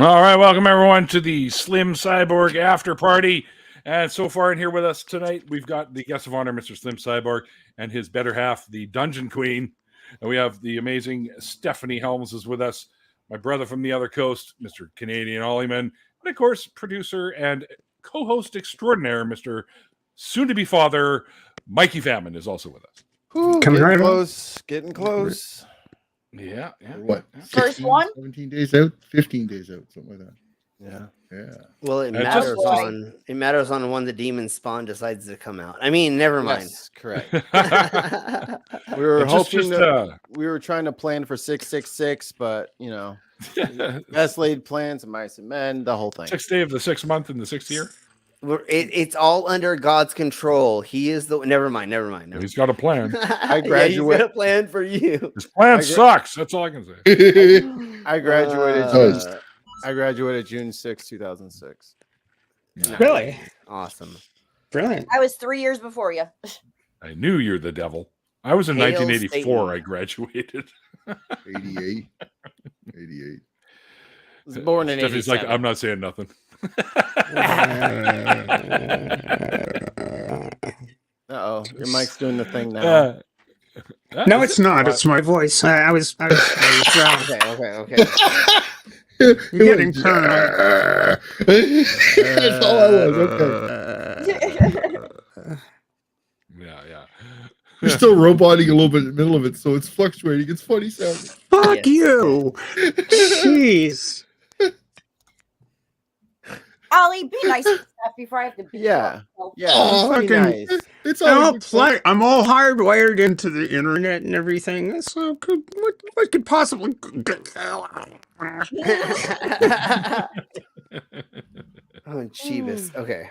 All right, welcome everyone to the Slim Cyborg After Party. And so far in here with us tonight, we've got the guest of honor, Mr. Slim Cyborg, and his better half, the Dungeon Queen. And we have the amazing Stephanie Helms is with us, my brother from the other coast, Mr. Canadian Ollyman, and of course, producer and co-host extraordinaire, Mr. soon-to-be father, Mikey Famine is also with us. Ooh, getting close, getting close. Yeah. What? First 16, one? 17 days out, 15 days out, something like that. Yeah. Well, it matters on when the demon spawn decides to come out. I mean, never mind. Yes, correct. We were hoping we were trying to plan for 666, but best laid plans of mice and men, the whole thing. 6th day of the 6th month in the 6th year. It's all under God's control. He is the. Never mind. He's got a plan. I graduated. He's got a plan for you. His plan sucks. That's all I can say. I graduated. I graduated June 6, 2006. Really? Awesome. Brilliant. I was 3 years before you. I knew you're the devil. I was in Hail 1984. Satan. I graduated. 88. I was born in Stephanie's 87. like, I'm not saying nothing. Uh-oh, your mic's doing the thing now. No, it's not. It's my voice. I was Okay. getting turned on. That's all I was. Okay. Yeah. You're still roboting a little bit in the middle of it, so it's fluctuating. It's funny sounding. Fuck you. Jeez. Ollie, be nice to Steph before I have to beat Yeah. you up. Yeah, Oh, pretty fucking- nice. It's all I'm all hardwired into the internet and everything. So what could possibly? Oh, Jeebus. Okay.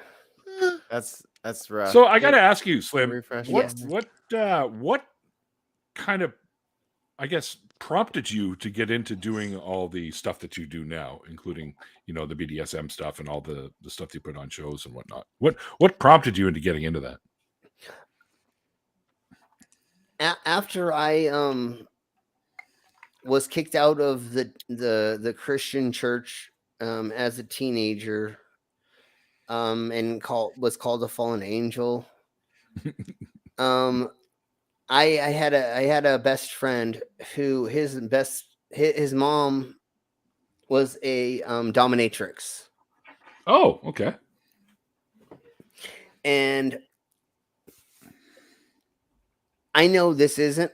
That's rough. So I got to ask you, Slim, Refresh. what kind of, I guess, prompted you to get into doing all the stuff that you do now, including, the BDSM stuff and all the stuff you put on shows and whatnot? What prompted you into getting into that? After I was kicked out of the Christian church as a teenager, and was called a fallen angel. I had a best friend who his mom was a dominatrix. Oh, okay. And I know this isn't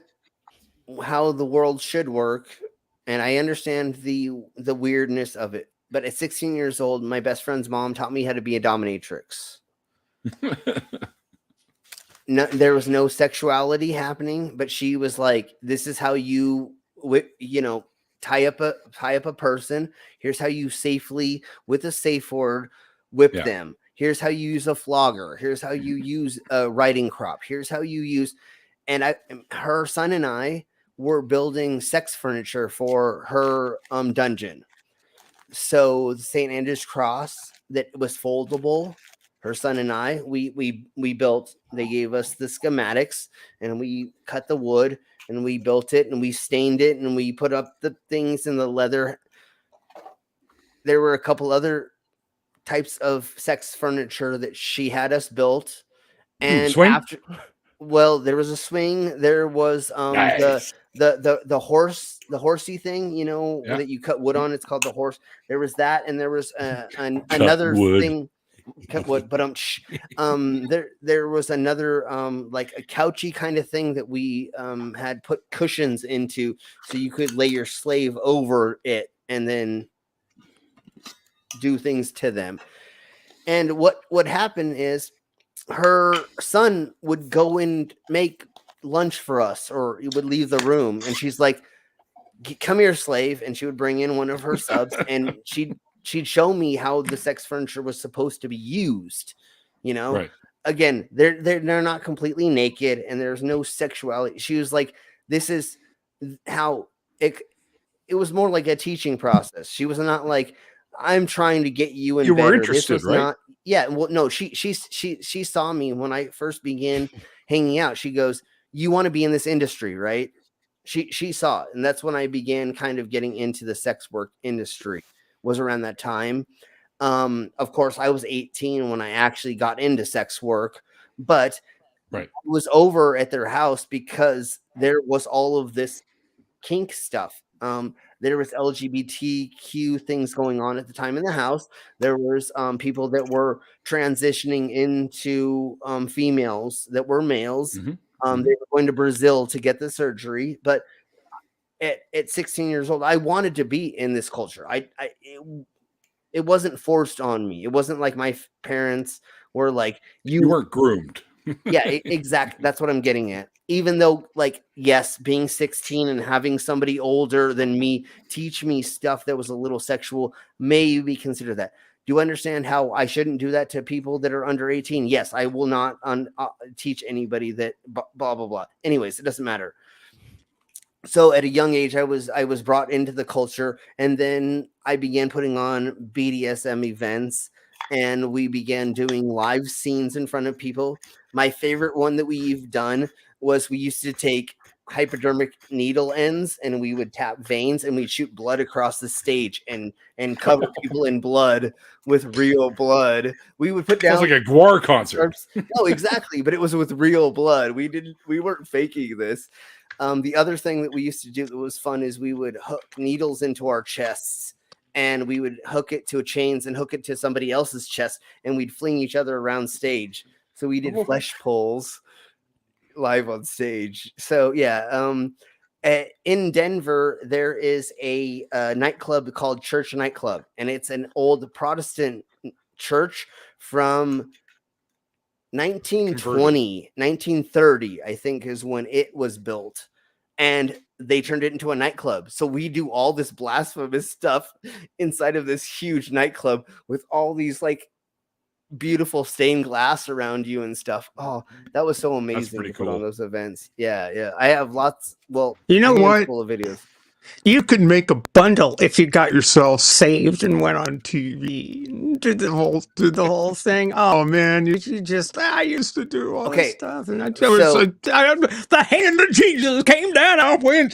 how the world should work, and I understand the weirdness of it. But at 16 years old, my best friend's mom taught me how to be a dominatrix. No, there was no sexuality happening, but she was like, "This is how you tie up a person. Here's how you safely, with a safe word, whip them. Here's how you use a flogger. Here's how you use a riding crop. Here's how you use." And her son and I were building sex furniture for her dungeon. So the St. Andrew's cross that was foldable, her son and I, we built. They gave us the schematics, and we cut the wood, and we built it, and we stained it, and we put up the things in the leather. There were a couple other types of sex furniture that she had us built, and there was a swing. There was Nice. the horsey thing, that you cut wood on. It's called the horse. There was that, and there was another thing. Cut wood, but there was another like a couchy kind of thing that we had put cushions into, so you could lay your slave over it and then do things to them. And what would happen is her son would go and make lunch for us, or he would leave the room, and she's like, "Come here, slave," and she would bring in one of her subs, and she'd show me how the sex furniture was supposed to be used. Right. Again, they're not completely naked, and there's no sexuality. She was like, "This is how it was more like a teaching process." She was not like, "I'm trying to get you in." You were better." interested, This was right? not. Yeah. Well, no. She saw me when I first began hanging out. She goes, "You want to be in this industry, right?" She saw it, and that's when I began kind of getting into the sex work industry. was around that time. Of course, I was 18 when I actually got into sex work, but Right. I was over at their house because there was all of this kink stuff. There was LGBTQ things going on at the time in the house. There was people that were transitioning into females that were males. Mm-hmm. They were going to Brazil to get the surgery, but at 16 years old, I wanted to be in this culture. It wasn't forced on me. It wasn't like my parents were like, you weren't groomed. Yeah, exactly. That's what I'm getting at. Even though, like, yes, being 16 and having somebody older than me teach me stuff that was a little sexual, maybe consider that. Do you understand how I shouldn't do that to people that are under 18? Yes, I will not teach anybody that blah, blah, blah. Anyways, it doesn't matter. So at a young age, I was brought into the culture, and then I began putting on BDSM events, and we began doing live scenes in front of people. My favorite one that we've done was we used to take hypodermic needle ends and we would tap veins and we'd shoot blood across the stage and cover people in blood with real blood. We would put down Sounds like a Gwar concert. No, exactly, but it was with real blood. We weren't faking this. The other thing that we used to do that was fun is we would hook needles into our chests and we would hook it to chains and hook it to somebody else's chest and we'd fling each other around stage. So we did flesh pulls live on stage. So yeah, in Denver, there is a nightclub called Church Nightclub, and it's an old Protestant church from 1920, 1930, I think is when it was built. And they turned it into a nightclub. So we do all this blasphemous stuff inside of this huge nightclub with all these like beautiful stained glass around you and stuff. Oh, that was so amazing. Pretty to put cool. on those events. Yeah. I have lots. Well, You know what? Full of videos. You could make a bundle if you got yourself saved and went on TV and did the whole thing. Oh man, you just I used to do all this stuff, and the hand of Jesus came down. I went.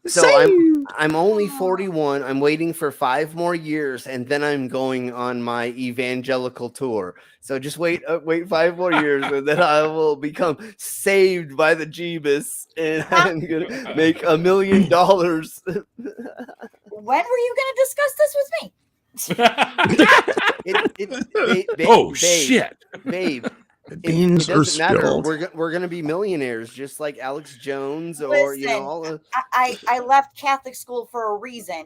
So I'm only 41. I'm waiting for 5 more years, and then I'm going on my evangelical tour. So just wait 5 more years, and then I will become saved by the Jeebus, and I'm gonna make $1 million. When were you going to discuss this with me? Shit, babe. Beans it are doesn't matter. spilled. We're gonna be millionaires, just like Alex Jones, or Listen, all of... I left Catholic school for a reason.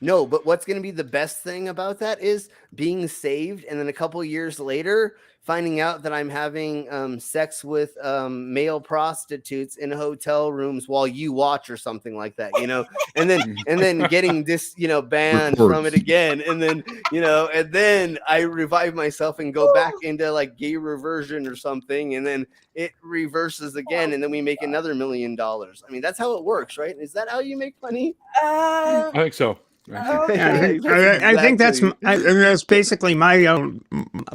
No, but what's going to be the best thing about that is being saved, and then a couple years later, finding out that I'm having sex with male prostitutes in hotel rooms while you watch or something like that, and then getting this, banned from it again, and then and then I revive myself and go back into like gay reversion or something, and then it reverses again, and then we make another $1 million. I mean, that's how it works, right? Is that how you make money? I think so. Okay. I think that's basically my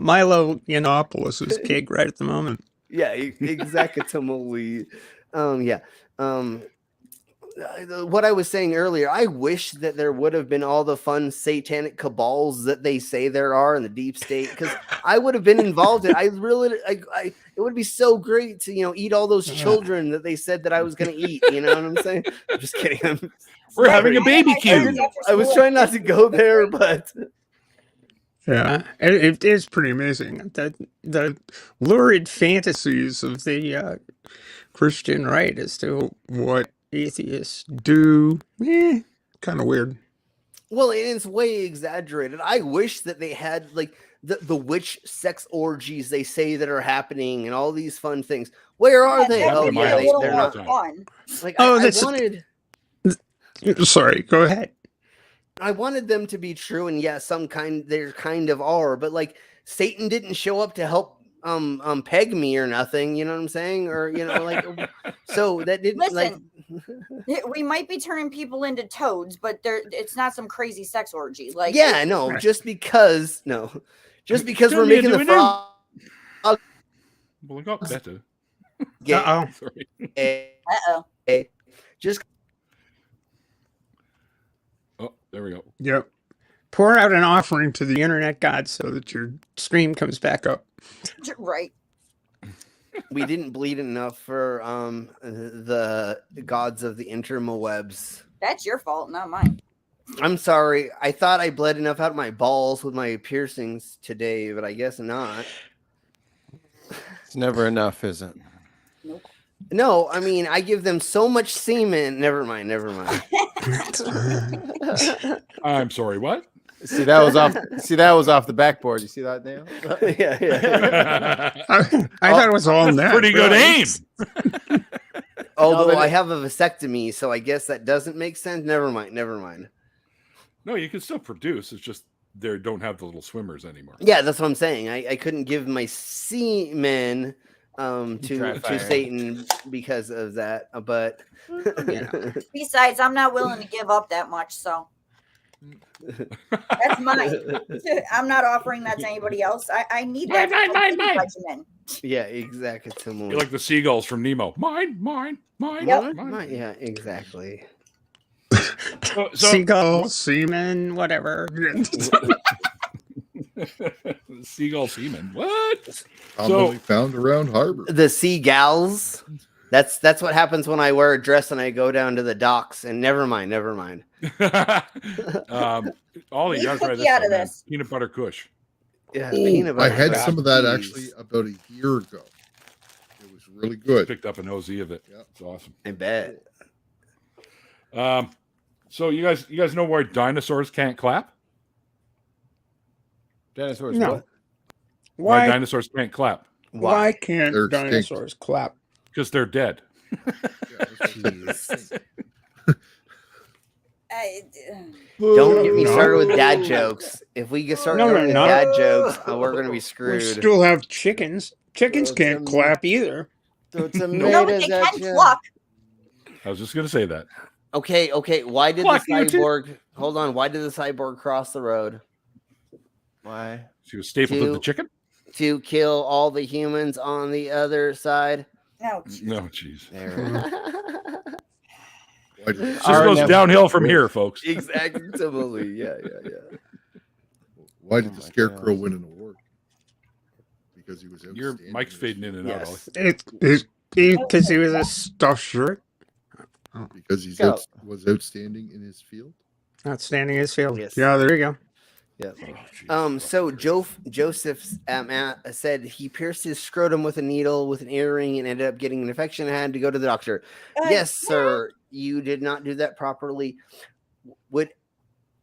Milo Yiannopoulos' gig right at the moment. Yeah, exactly. What I was saying earlier, I wish that there would have been all the fun satanic cabals that they say there are in the deep state, because I would have been involved in. It would be so great to eat all those children that they said that I was going to eat. You know what I'm saying? I'm just kidding. We're having a baby queue. I was trying not to go there, but yeah, it is pretty amazing that the lurid fantasies of the Christian right as to what atheists do. Kind of weird. Well, it's way exaggerated. I wish that they had like the witch sex orgies they say that are happening and all these fun things. Where are they? Oh, yeah, they're not fun. Like, Oh, I wanted. Sorry, go ahead. I wanted them to be true, and yeah, there kind of are, but like Satan didn't show up to help peg me or nothing, you know what I'm saying? Or like so that didn't. Listen, we might be turning people into toads, but it's not some crazy sex orgy. Like just because we're making the frog. Well, it got better. Uh-oh. Sorry. Uh-oh. Just There we go. Yep. Pour out an offering to the internet gods so that your stream comes back up. Right. We didn't bleed enough for the gods of the interwebs. That's your fault, not mine. I'm sorry. I thought I bled enough out of my balls with my piercings today, but I guess not. It's never enough, is it? Nope. No, I mean, I give them so much semen. Never mind. I'm sorry, what? See, that was off. See, that was off the backboard. You see that, Dale? yeah. I thought it was all net. Pretty good aim. Although but I have a vasectomy, so I guess that doesn't make sense. Never mind. No, you can still produce. It's just they don't have the little swimmers anymore. Yeah, that's what I'm saying. I couldn't give my semen to Satan because of that. But Besides, I'm not willing to give up that much, so that's mine. I'm not offering that to anybody else. I need that regimen. yeah, exactly. You're like the seagulls from Nemo. Mine. Yep. Mine. Yeah, exactly. So, Seagull, seaman, whatever. Seagull seaman. What? Commonly found around harbor. The seagulls. That's what happens when I wear a dress and I go down to the docks. And never mind. Ollie, you gotta try Get out of man. this. Peanut butter kush. Yeah, Oh, peanut I butter. had some of that Jeez. actually about a year ago. It was really good. Picked up an OZ of it. Yeah. It's awesome. I bet. So you guys know why dinosaurs can't clap? Dinosaurs. No. What? Why Why dinosaurs can't clap? why can't They're extinct. dinosaurs clap? Because they're dead. Jeez. Don't Don't get me No. started with dad jokes. If we get started No, with they're not. dad jokes, we're going to be We screwed. still have chickens. Chickens Throw can't some- clap either. Throw No, but tomatoes they at can you. pluck. I was just gonna say that. Okay. Why did Fuck the you too. cyborg? Hold on. Why did the cyborg cross the road? Why? She was stapled to the Two. chicken. To kill all the humans on the other side. No. No, jeez. There. Why did- Just Our goes never- downhill from here, folks. Exactly. Yeah. Why did Oh the my scarecrow goodness. win an award? Because he was Your outstanding mic's in fading his in and out. Yes. Ollie. Because he was a stuffed shirt. field. Because he's Go. was outstanding in his field. Outstanding as field. Yes. Yeah, there you go. Yeah. So Joseph said he pierced his scrotum with a needle with an earring and ended up getting an infection and had to go to the doctor. Yes, sir. You did not do that properly.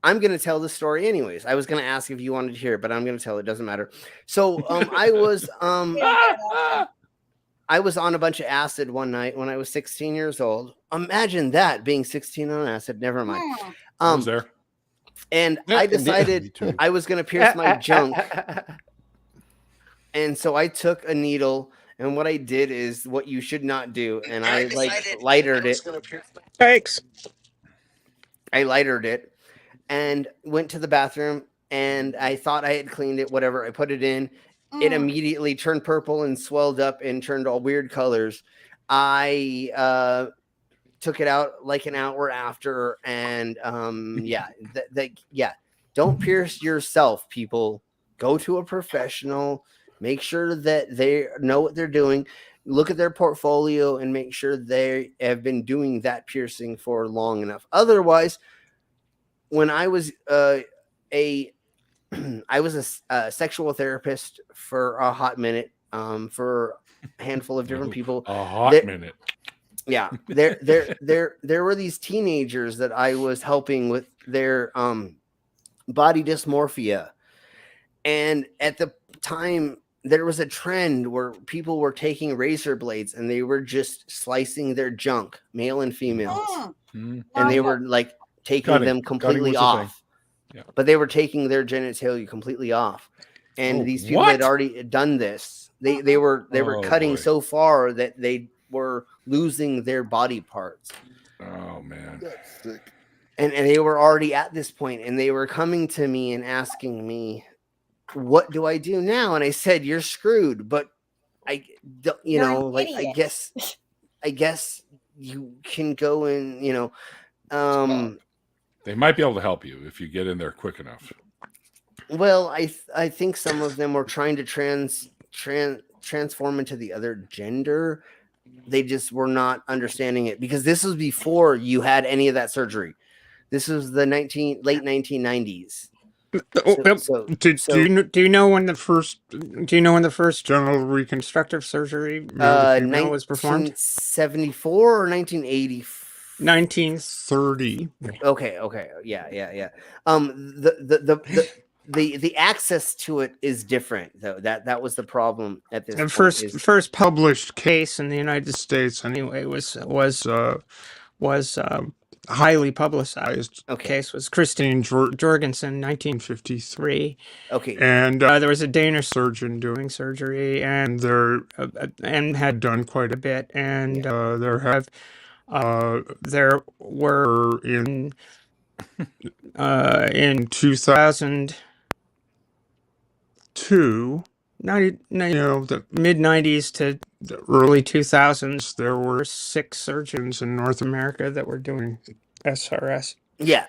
I'm going to tell the story anyways. I was going to ask if you wanted to hear it, but I'm going to tell it. Doesn't matter. So I was on a bunch of acid one night when I was 16 years old. Imagine that, being 16 on acid. Never mind. I was there. And I decided I was going to pierce my junk. And so I took a needle, and what I did is what you should not do. And I lightered it. Thanks. I lightered it and went to the bathroom, and I thought I had cleaned it, whatever. I put it in. It immediately turned purple and swelled up and turned all weird colors. I took it out like an hour after, and don't pierce yourself, people. Go to a professional. Make sure that they know what they're doing. Look at their portfolio and make sure they have been doing that piercing for long enough. Otherwise, when I was a sexual therapist for a hot minute, for a handful of different people. A hot minute. Yeah, there were these teenagers that I was helping with their body dysmorphia, and at the time there was a trend where people were taking razor blades and they were just slicing their junk, male and females, and they were like taking them completely off. Yeah. But they were taking their genitalia completely off, and these people what? had already done this. They were cutting boy. so far that they were losing their body parts. Oh man. That's sick. And they were already at this point, and they were coming to me and asking me, what do I do now? And I said, you're screwed. But I don't, You're an idiot. I guess you can go and, They might be able to help you if you get in there quick enough. Well, I think some of them were trying to transform into the other gender. They just were not understanding it because this was before you had any of that surgery. This was the late 1990s. Do you know when the first genital reconstructive surgery was performed? 1974 or 1980? 1930. Okay. Yeah. The access to it is different though. That was the problem at this The point. first published case in the United States anyway was highly publicized. Case was Christine Jorgensen, 1953. Okay, and there was a Danish surgeon doing surgery, and and had done quite a bit, and there were in 2002. The mid 90s to the early 2000s, there were 6 surgeons in North America that were doing SRS. Yeah.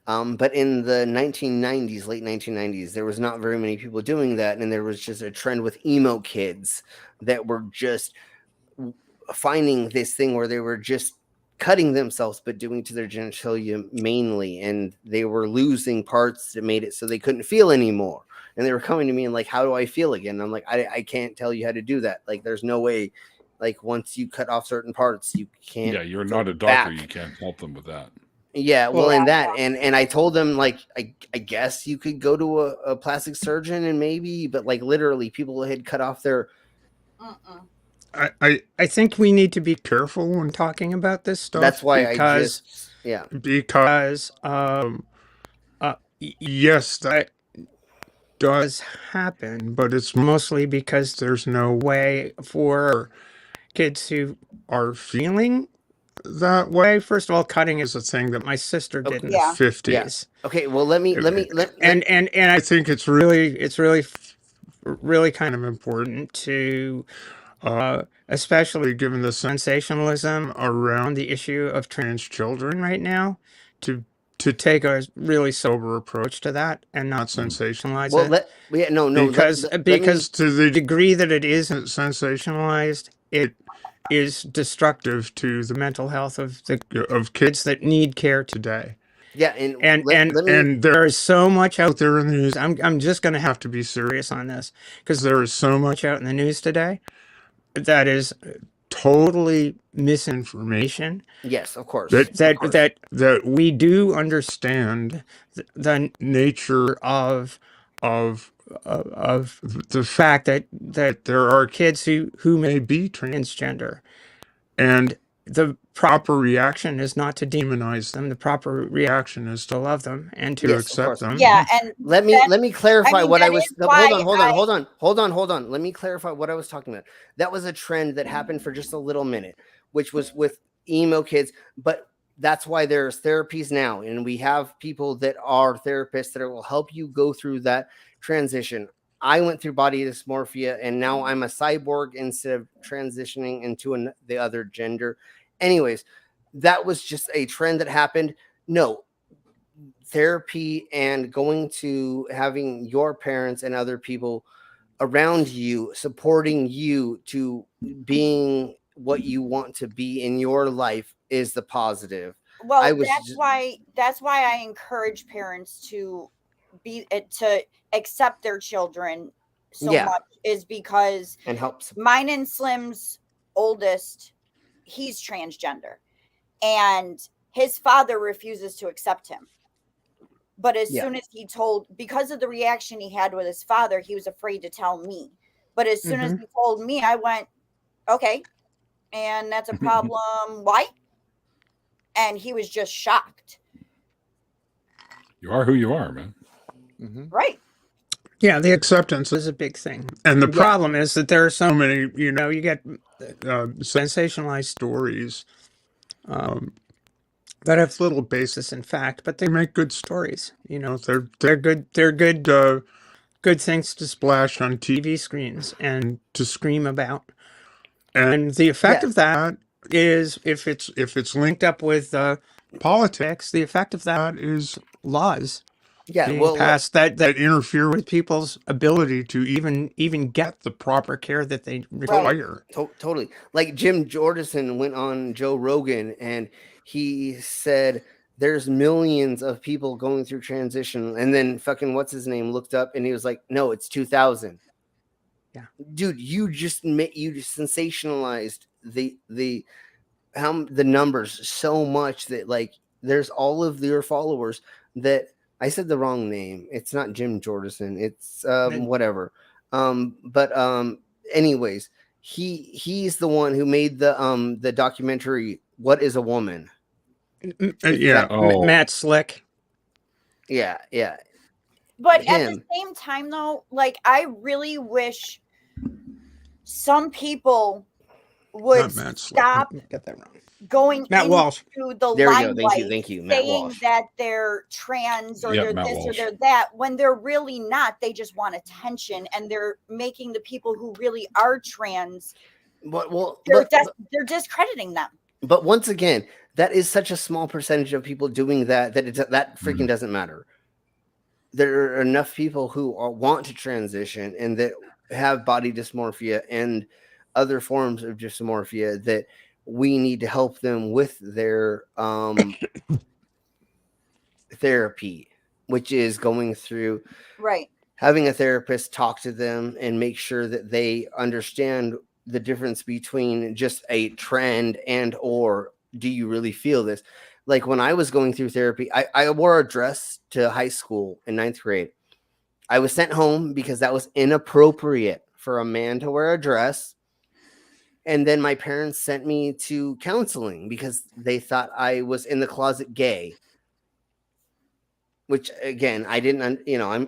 But in the 1990s, late 1990s, there was not very many people doing that, and there was just a trend with emo kids that were just finding this thing where they were just cutting themselves, but doing to their genitalia mainly, and they were losing parts that made it so they couldn't feel anymore. And they were coming to me and like, how do I feel again? And I'm like, I can't tell you how to do that. Like, there's no way. Like, once you cut off certain parts, you can't. Yeah, you're not a doctor. You can't help them with that. Yeah, well, and I told them, like, I guess you could go to a plastic surgeon and maybe, but like literally, people had cut off their. I think we need to be careful when talking about this stuff. That's why because yes, that does happen, but it's mostly because there's no way for kids who are feeling that way. First of all, cutting is a thing that my sister did in the 50s. Yeah. Okay, well, let me and I think it's really kind of important to especially given the sensationalism around the issue of trans children right now, to take a really sober approach to that and not sensationalize it. Because to the degree that it isn't sensationalized, it is destructive to the mental health of kids that need care today. Yeah, and there is so much out there in the news. I'm just going to have to be serious on this, because there is so much out in the news today that is totally misinformation. Yes, of course. That we do understand the nature of the fact that there are kids who may be transgender, and the proper reaction is not to demonize them. The proper reaction is to love them and to accept them. Yeah, and let me clarify what I was. Hold on. Let me clarify what I was talking about. That was a trend that happened for just a little minute, which was with emo kids. But that's why there's therapies now, and we have people that are therapists that will help you go through that transition. I went through body dysmorphia, and now I'm a cyborg instead of transitioning into the other gender. Anyways, that was just a trend that happened. No, therapy and going to having your parents and other people around you supporting you to being what you want to be in your life is the positive. Well, that's why I encourage parents to accept their children so much, is because and helps mine and Slim's oldest, he's transgender, and his father refuses to accept him. But as soon as he told, because of the reaction he had with his father, he was afraid to tell me. But as soon as he told me, I went, okay, and that's a problem. Why? And he was just shocked. You are who you are, man. Right. Yeah, the acceptance is a big thing. And the problem is that there are so many, you get sensationalized stories that have little basis in fact, but they make good stories. They're good things to splash on TV screens and to scream about. And the effect of that is, if it's linked up with politics, the effect of that is laws being well, passed that interfere with people's ability to even get the proper care that they require. Totally. Like Jim Jordison went on Joe Rogan and he said there's millions of people going through transition, and then fucking what's his name looked up and he was like, no, it's 2,000. Yeah, dude, you just sensationalized the numbers so much that like there's all of your followers that I said the wrong name. It's not Jim Jordison. It's whatever. But anyways, he's the one who made the documentary What is a Woman? Matt Slick. Yeah. But at the same time, though, like I really wish some people would stop get that wrong. Going Matt Walsh. into the there limelight, we go. Thank you, Matt saying Walsh. that they're trans or they're Matt this Walsh. or they're that, when they're really not. They just want attention, and they're making the people who really are trans. They're discrediting them. But once again, that is such a small percentage of people doing that that freaking doesn't matter. There are enough people who want to transition and that have body dysmorphia and other forms of dysmorphia that we need to help them with their therapy, which is going through having a therapist talk to them and make sure that they understand the difference between just a trend and or do you really feel this? Like when I was going through therapy, I wore a dress to high school in 9th grade. I was sent home because that was inappropriate for a man to wear a dress. And then my parents sent me to counseling because they thought I was in the closet gay. Which again, I didn't,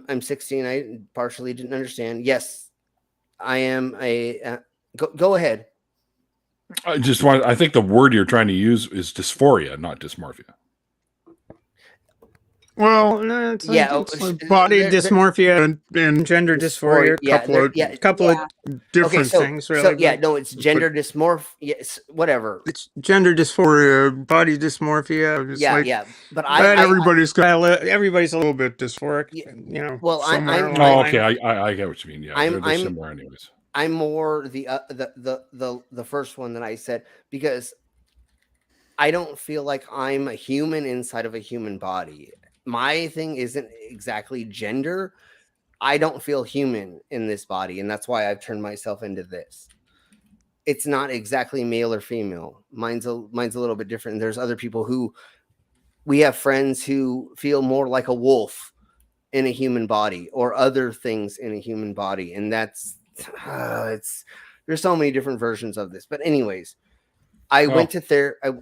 I'm 16. I partially didn't understand. Yes, I am go ahead. I think the word you're trying to use is dysphoria, not dysmorphia. Well, it's body dysmorphia and gender dysphoria. Couple of different things, really. So, it's gender dysmorphia. Yes, whatever. It's gender dysphoria, body dysmorphia. But everybody's a little bit dysphoric. Well, okay, I get what you mean. Yeah, they're similar, anyways. I'm more the first one that I said because I don't feel like I'm a human inside of a human body. My thing isn't exactly gender. I don't feel human in this body, and that's why I've turned myself into this. It's not exactly male or female. Mine's a little bit different. There's other people who we have friends who feel more like a wolf in a human body or other things in a human body, and that's there's so many different versions of this. But anyways, I went to therapy.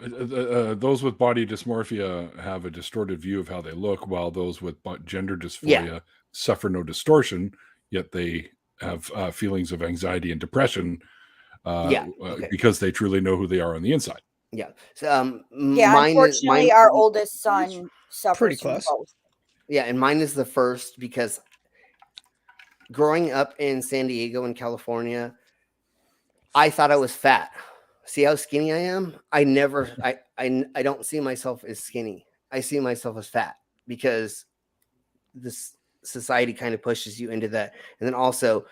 Those with body dysmorphia have a distorted view of how they look, while those with gender dysphoria suffer no distortion, yet they have feelings of anxiety and depression because they truly know who they are on the inside. Yeah. Unfortunately, our oldest son suffers from both. Yeah, and mine is the first because growing up in San Diego in California, I thought I was fat. See how skinny I am? I don't see myself as skinny. I see myself as fat because this society kind of pushes you into that. And then also,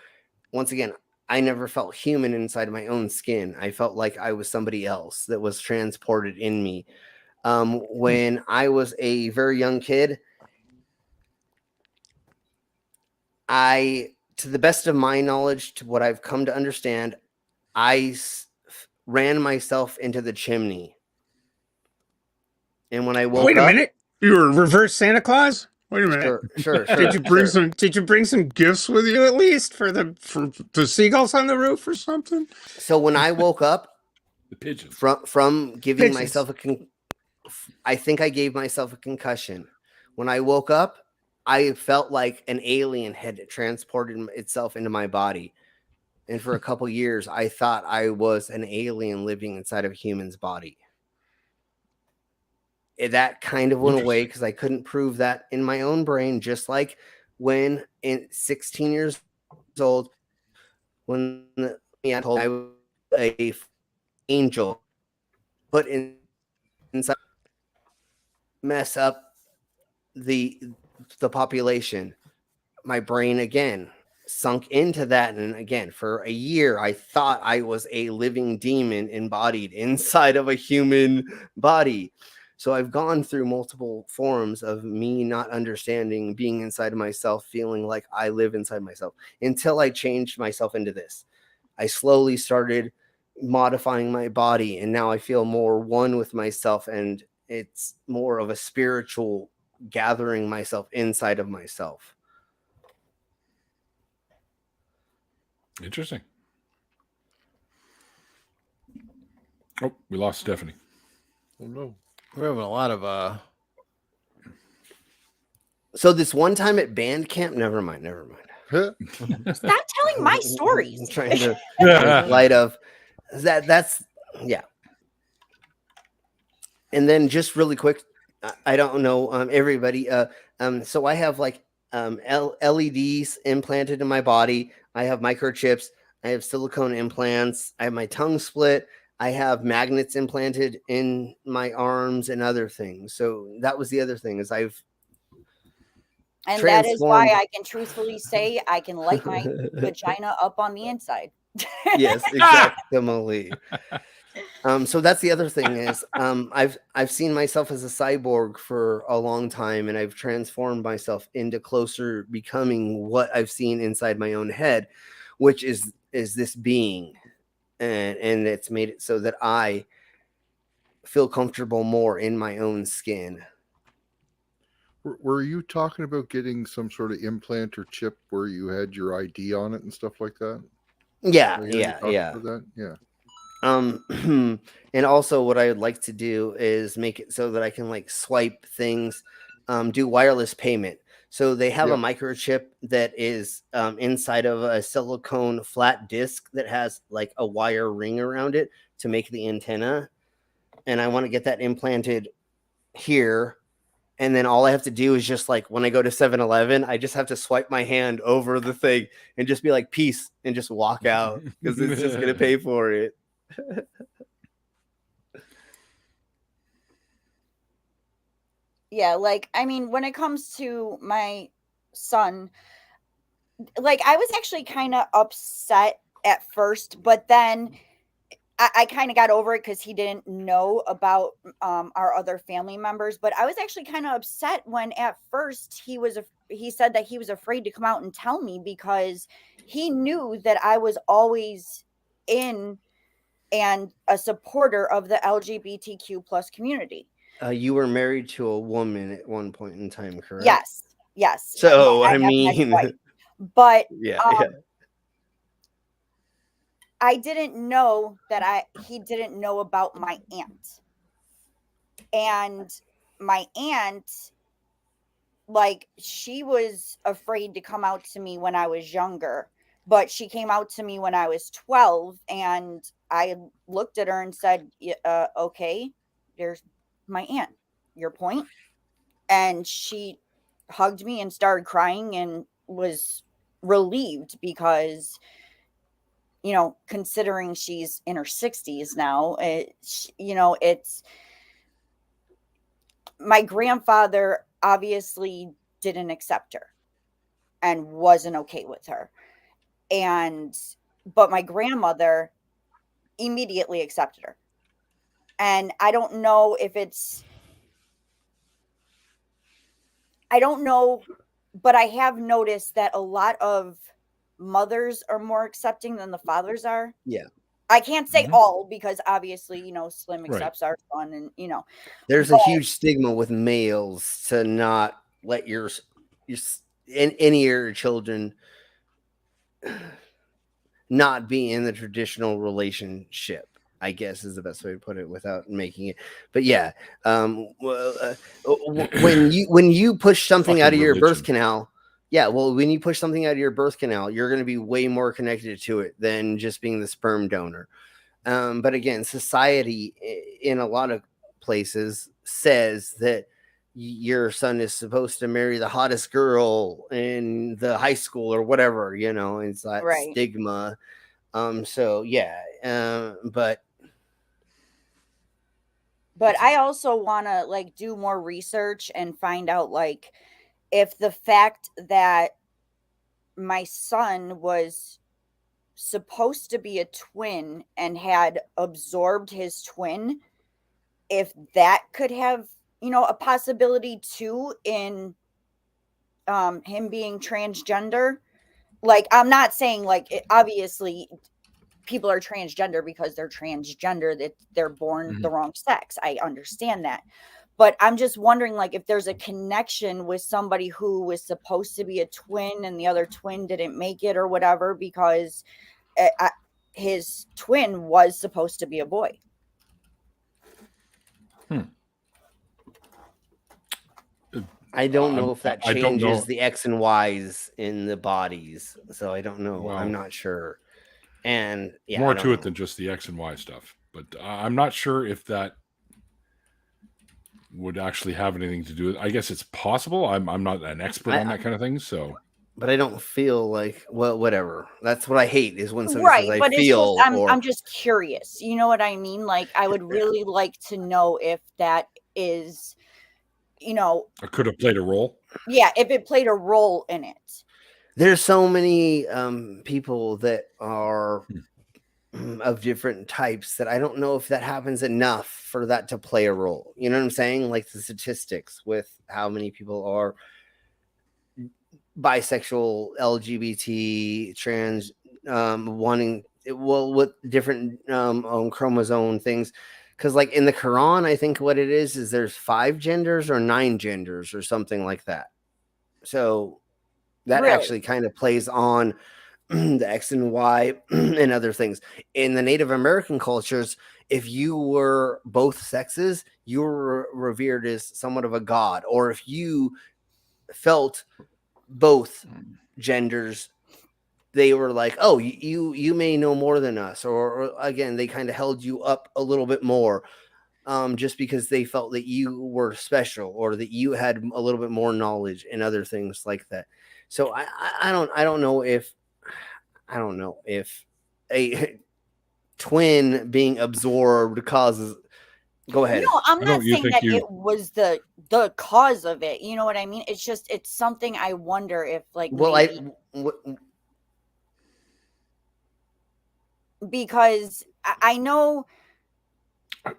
once again, I never felt human inside of my own skin. I felt like I was somebody else that was transported in me. When I was a very young kid, to the best of my knowledge, to what I've come to understand, I ran myself into the chimney. And when I woke up... Wait a minute. You were reverse Santa Claus? Wait a minute. Sure. Did you bring some gifts with you at least for the seagulls on the roof or something? So when I woke up the pigeons from giving myself I think I gave myself a concussion. When I woke up, I felt like an alien had transported itself into my body. And for a couple years, I thought I was an alien living inside of a human's body. That kind of went away because I couldn't prove that in my own brain, just like when in 16 years old, when I told I was an angel put in inside, mess up the population. My brain again sunk into that, and again for a year I thought I was a living demon embodied inside of a human body. So I've gone through multiple forms of me not understanding, being inside of myself, feeling like I live inside myself, until I changed myself into this. I slowly started modifying my body, and now I feel more one with myself, and it's more of a spiritual gathering myself inside of myself. Interesting. Oh, we lost Stephanie. Oh no. We're having a lot of So this one time at band camp, never mind. Stop telling my stories. I'm trying to make light of that. That's yeah. And then just really quick, I don't know everybody. So I have like LEDs implanted in my body. I have microchips. I have silicone implants. I have my tongue split. I have magnets implanted in my arms and other things. So that was the other thing is and that is why I can truthfully say I can light my vagina up on the inside. Yes, exactly. So that's the other thing is I've seen myself as a cyborg for a long time, and I've transformed myself into closer becoming what I've seen inside my own head, which is this being, and it's made it so that I feel comfortable more in my own skin. Were you talking about getting some sort of implant or chip where you had your ID on it and stuff like that? Yeah. That? Yeah. And also what I would like to do is make it so that I can like swipe things, do wireless payment. So they have a microchip that is inside of a silicone flat disc that has like a wire ring around it to make the antenna. And I want to get that implanted here. And then all I have to do is just like when I go to 7-Eleven, I just have to swipe my hand over the thing and just be like, peace, and just walk out because it's just going to pay for it. Yeah, like, I mean, when it comes to my son, like, I was actually kind of upset at first, but then I kind of got over it because he didn't know about our other family members. But I was actually kind of upset when at first he said that he was afraid to come out and tell me because he knew that I was always in and a supporter of the LGBTQ plus community. You were married to a woman at one point in time, correct? Yes. So I mean, but yeah. I didn't know that he didn't know about my aunt. And my aunt, like, she was afraid to come out to me when I was younger, but she came out to me when I was 12, and I looked at her and said, okay, there's my aunt, your point. And she hugged me and started crying and was relieved because, you know, considering she's in her 60s now, it's my grandfather obviously didn't accept her and wasn't okay with her. But my grandmother immediately accepted her. And I don't know, but I have noticed that a lot of mothers are more accepting than the fathers are. Yeah. I can't say all because obviously, you know, Slim accepts our son and, you know. There's a huge stigma with males to not let any of your children not be in the traditional relationship, I guess is the best way to put it without making it. But yeah, when you push something out of your birth canal, when you push something out of your birth canal, you're going to be way more connected to it than just being the sperm donor. But again, society in a lot of places says that your son is supposed to marry the hottest girl in the high school or whatever, you know, it's that stigma. But But I also want to like do more research and find out like if the fact that my son was supposed to be a twin and had absorbed his twin, if that could have, you know, a possibility too in him being transgender. Like, I'm not saying like obviously people are transgender because they're transgender, that they're born the wrong sex. I understand that. But I'm just wondering, like, if there's a connection with somebody who was supposed to be a twin and the other twin didn't make it or whatever, because his twin was supposed to be a boy. I don't know if that changes the X and Y's in the bodies. So I don't know. Well, I'm not sure. And yeah, more to it than just the X and Y stuff. But I'm not sure if that would actually have anything to do with it. I guess it's possible. I'm not an expert on that kind of thing, so. But I don't feel like, well, whatever. That's what I hate is when somebody says I feel. It's just, I'm just curious. You know what I mean? Like, I would really like to know if that is, you know. It could have played a role. Yeah, if it played a role in it. There's so many people that are of different types that I don't know if that happens enough for that to play a role. You know what I'm saying? Like the statistics with how many people are bisexual, LGBT, trans, wanting, well, with different chromosome things. Because like in the Quran, I think what it is there's 5 genders or 9 genders or something like that. So that actually kind of plays on the X and Y and other things. In the Native American cultures, if you were both sexes, you were revered as somewhat of a god. Or if you felt both genders, they were like, oh, you may know more than us. Or again, they kind of held you up a little bit more just because they felt that you were special or that you had a little bit more knowledge and other things like that. So I don't know if a twin being absorbed causes. Go ahead. No, I'm not saying that it was the cause of it. You know what I mean? It's just, it's something I wonder if, like, well, because I know. I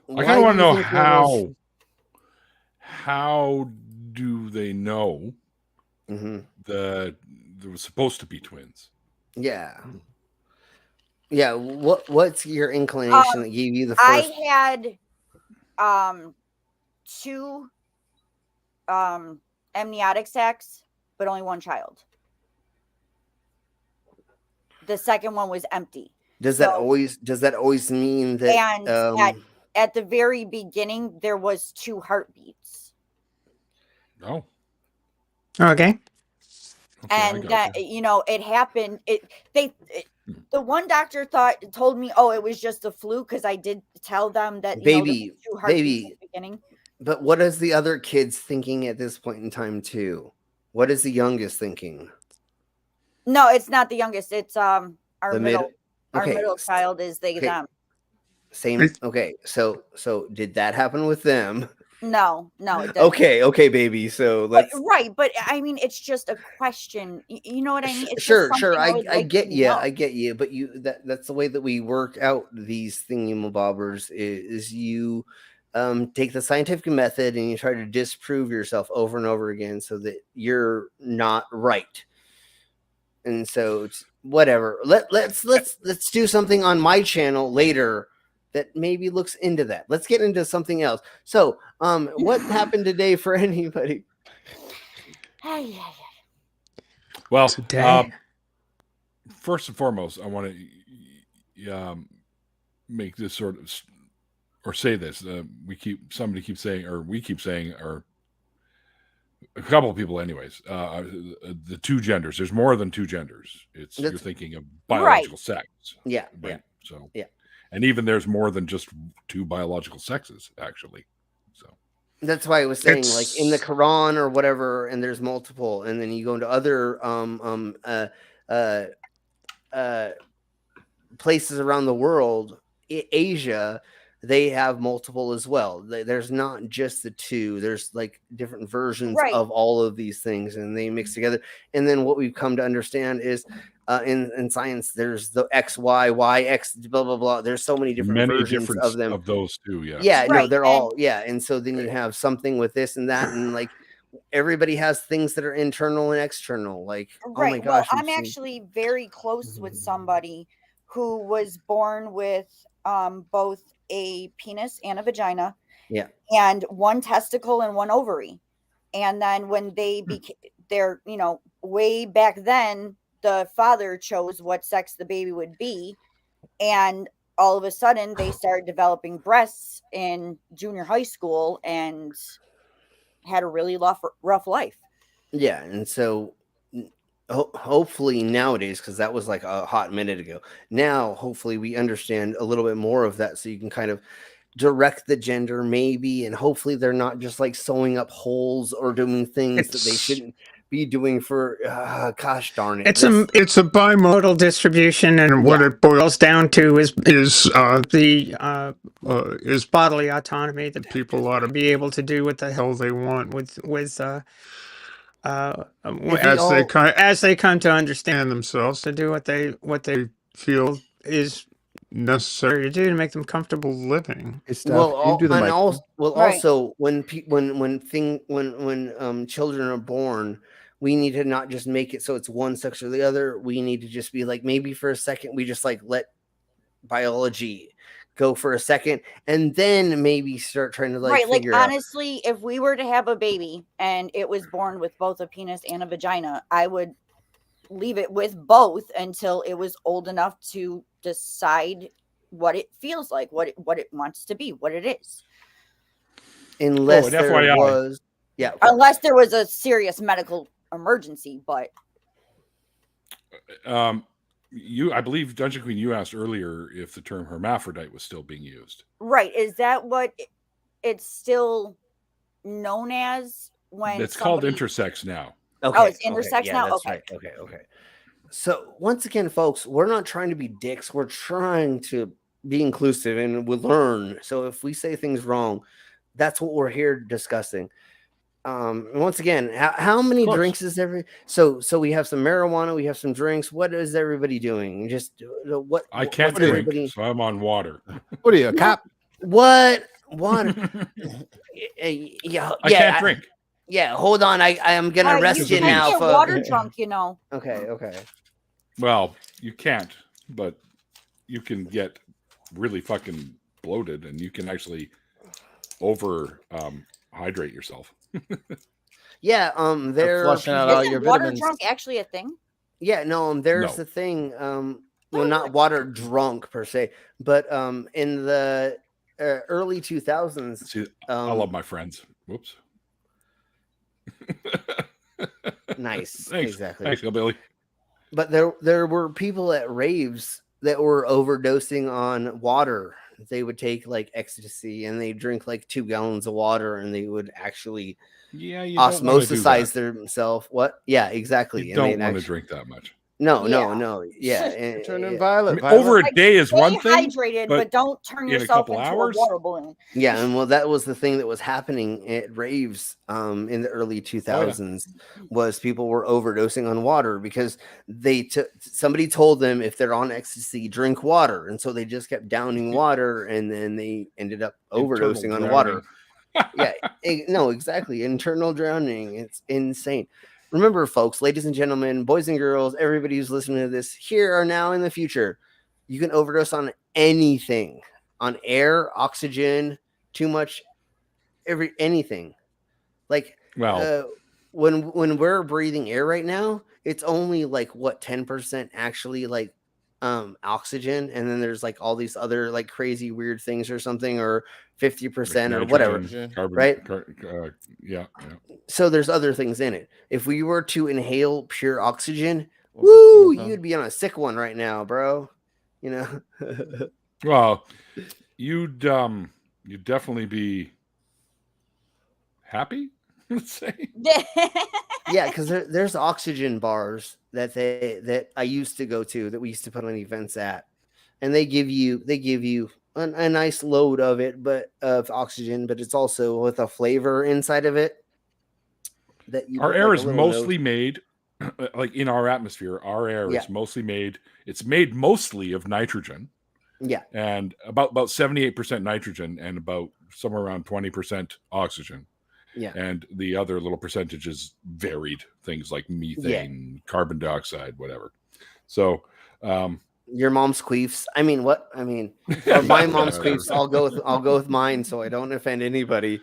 kind of want to know how do they know that there was supposed to be twins? Yeah. What's your inclination that gave you the first? I had 2 amniotic sacs, but only 1 child. The second one was empty. Does that always mean that? And at the very beginning, there was 2 heartbeats. Oh. Okay. And that, you know, it happened. The one doctor told me, oh, it was just a fluke, because I did tell them that baby, 2 heartbeats at the beginning. But what is the other kids thinking at this point in time too? What is the youngest thinking? No, it's not the youngest. It's our middle. Our Okay. middle child is them. Same. Okay. So did that happen with them? No, it doesn't. Okay, baby. So let's. But I mean, it's just a question. You know what I mean? It's sure. I get you. I get you. But that's the way that we work out these thingamabobbers is you take the scientific method and you try to disprove yourself over and over again so that you're not right. And so it's whatever. Let's do something on my channel later that maybe looks into that. Let's get into something else. So, what happened today for anybody? Well, today, first and foremost, I want to make this sort of, or say this. We keep saying, or a couple of people, anyways. The 2 genders. There's more than 2 genders. You're thinking of biological sex. Yeah. Right. Yeah. So yeah. And even there's more than just 2 biological sexes, actually. So that's why I was saying, like in the Quran or whatever, and there's multiple, and then you go into other places around the world, Asia, they have multiple as well. There's not just the two. There's like different versions of all of these things, and they mix together. And then what we've come to understand is in science, there's the X, Y, Y, X, blah, blah, blah. There's so many different versions of them. Of those two, yeah. Yeah, no, they're all, And so then you have something with this and that, and like everybody has things that are internal and external. Like, oh my gosh. Well, I'm actually very close with somebody who was born with both a penis and a vagina. Yeah. And one testicle and one ovary. And then when they became, they're, way back then, the father chose what sex the baby would be. And all of a sudden they started developing breasts in junior high school and had a really rough life. Yeah. And so hopefully nowadays, because that was like a hot minute ago, now hopefully we understand a little bit more of that, so you can kind of direct the gender maybe, and hopefully they're not just like sewing up holes or doing things that they shouldn't be doing for gosh darn it. It's a bimodal distribution, and what it boils down to is bodily autonomy, that people ought to be able to do what the hell they want as they come to understand themselves, to do what they feel is necessary to do to make them comfortable living. Also when children are born, we need to not just make it so it's one sex or the other. We need to just be like, maybe for a second we just like let biology go for a second, and then maybe start trying to figure out. Honestly, if we were to have a baby and it was born with both a penis and a vagina, I would leave it with both until it was old enough to decide what it feels like, what it wants to be, what it is. Unless unless there was a serious medical emergency, but I believe Dungeon Queen, you asked earlier if the term hermaphrodite was still being used. Right. Is that what it's still known as when it's called intersex now? Okay. Oh, it's intersex now? That's right. Okay. So once again, folks, we're not trying to be dicks. We're trying to be inclusive, and we'll learn. So if we say things wrong, that's what we're here discussing. Once again, how many drinks is every? So we have some marijuana, we have some drinks. What is everybody doing? Just what? I can't drink, so I'm on water. What are you, a cop? What water? I can't drink. Yeah, hold on. I am gonna arrest you now. Get water drunk, Okay. Well, you can't, but you can get really fucking bloated, and you can actually hydrate yourself. Yeah, they're flushing out all your water vitamins. drunk actually a thing? Yeah, there's the thing. Well, not water drunk per se, but in the early 2000s. See, I love my friends. Whoops. Nice. Thanks. Exactly. Thanks, Billy. But there were people at raves that were overdosing on water. They would take like ecstasy and they drink like 2 gallons of water, and they would actually osmosize themselves. What? Yeah, exactly. You don't want to drink that much. No. Yeah. Turning violet. Over a day is one thing. Hydrated, but don't turn yourself into a water balloon. Yeah, and that was the thing that was happening at raves in the early 2000s. Was people were overdosing on water because somebody told them if they're on ecstasy, drink water, and so they just kept downing water, and then they ended up overdosing on water. Yeah, no, exactly. Internal drowning. It's insane. Remember, folks, ladies and gentlemen, boys and girls, everybody who's listening to this here or now in the future, you can overdose on anything, on air, oxygen, too much, anything. Like, when we're breathing air right now, it's only like 10% actually like oxygen, and then there's like all these other like crazy weird things or something, or 50% or whatever, carbon, right? Yeah. So there's other things in it. If we were to inhale pure oxygen, you'd be on a sick one right now, bro. Well, you'd definitely be happy, let's say. Yeah, because there's oxygen bars that I used to go to, that we used to put on events at, and they give you a nice load of it, but of oxygen, but it's also with a flavor inside of it. That you Our put, air like, is a little mostly note. made, like in our atmosphere, our air Yeah. is mostly made. It's made mostly of nitrogen. Yeah. And about 78% nitrogen and about somewhere around 20% oxygen. Yeah. And the other little percentages varied, things like methane, carbon dioxide, whatever. So, your mom's queefs. I mean, what? I mean, or my mom's queefs. I'll go with mine, so I don't offend anybody.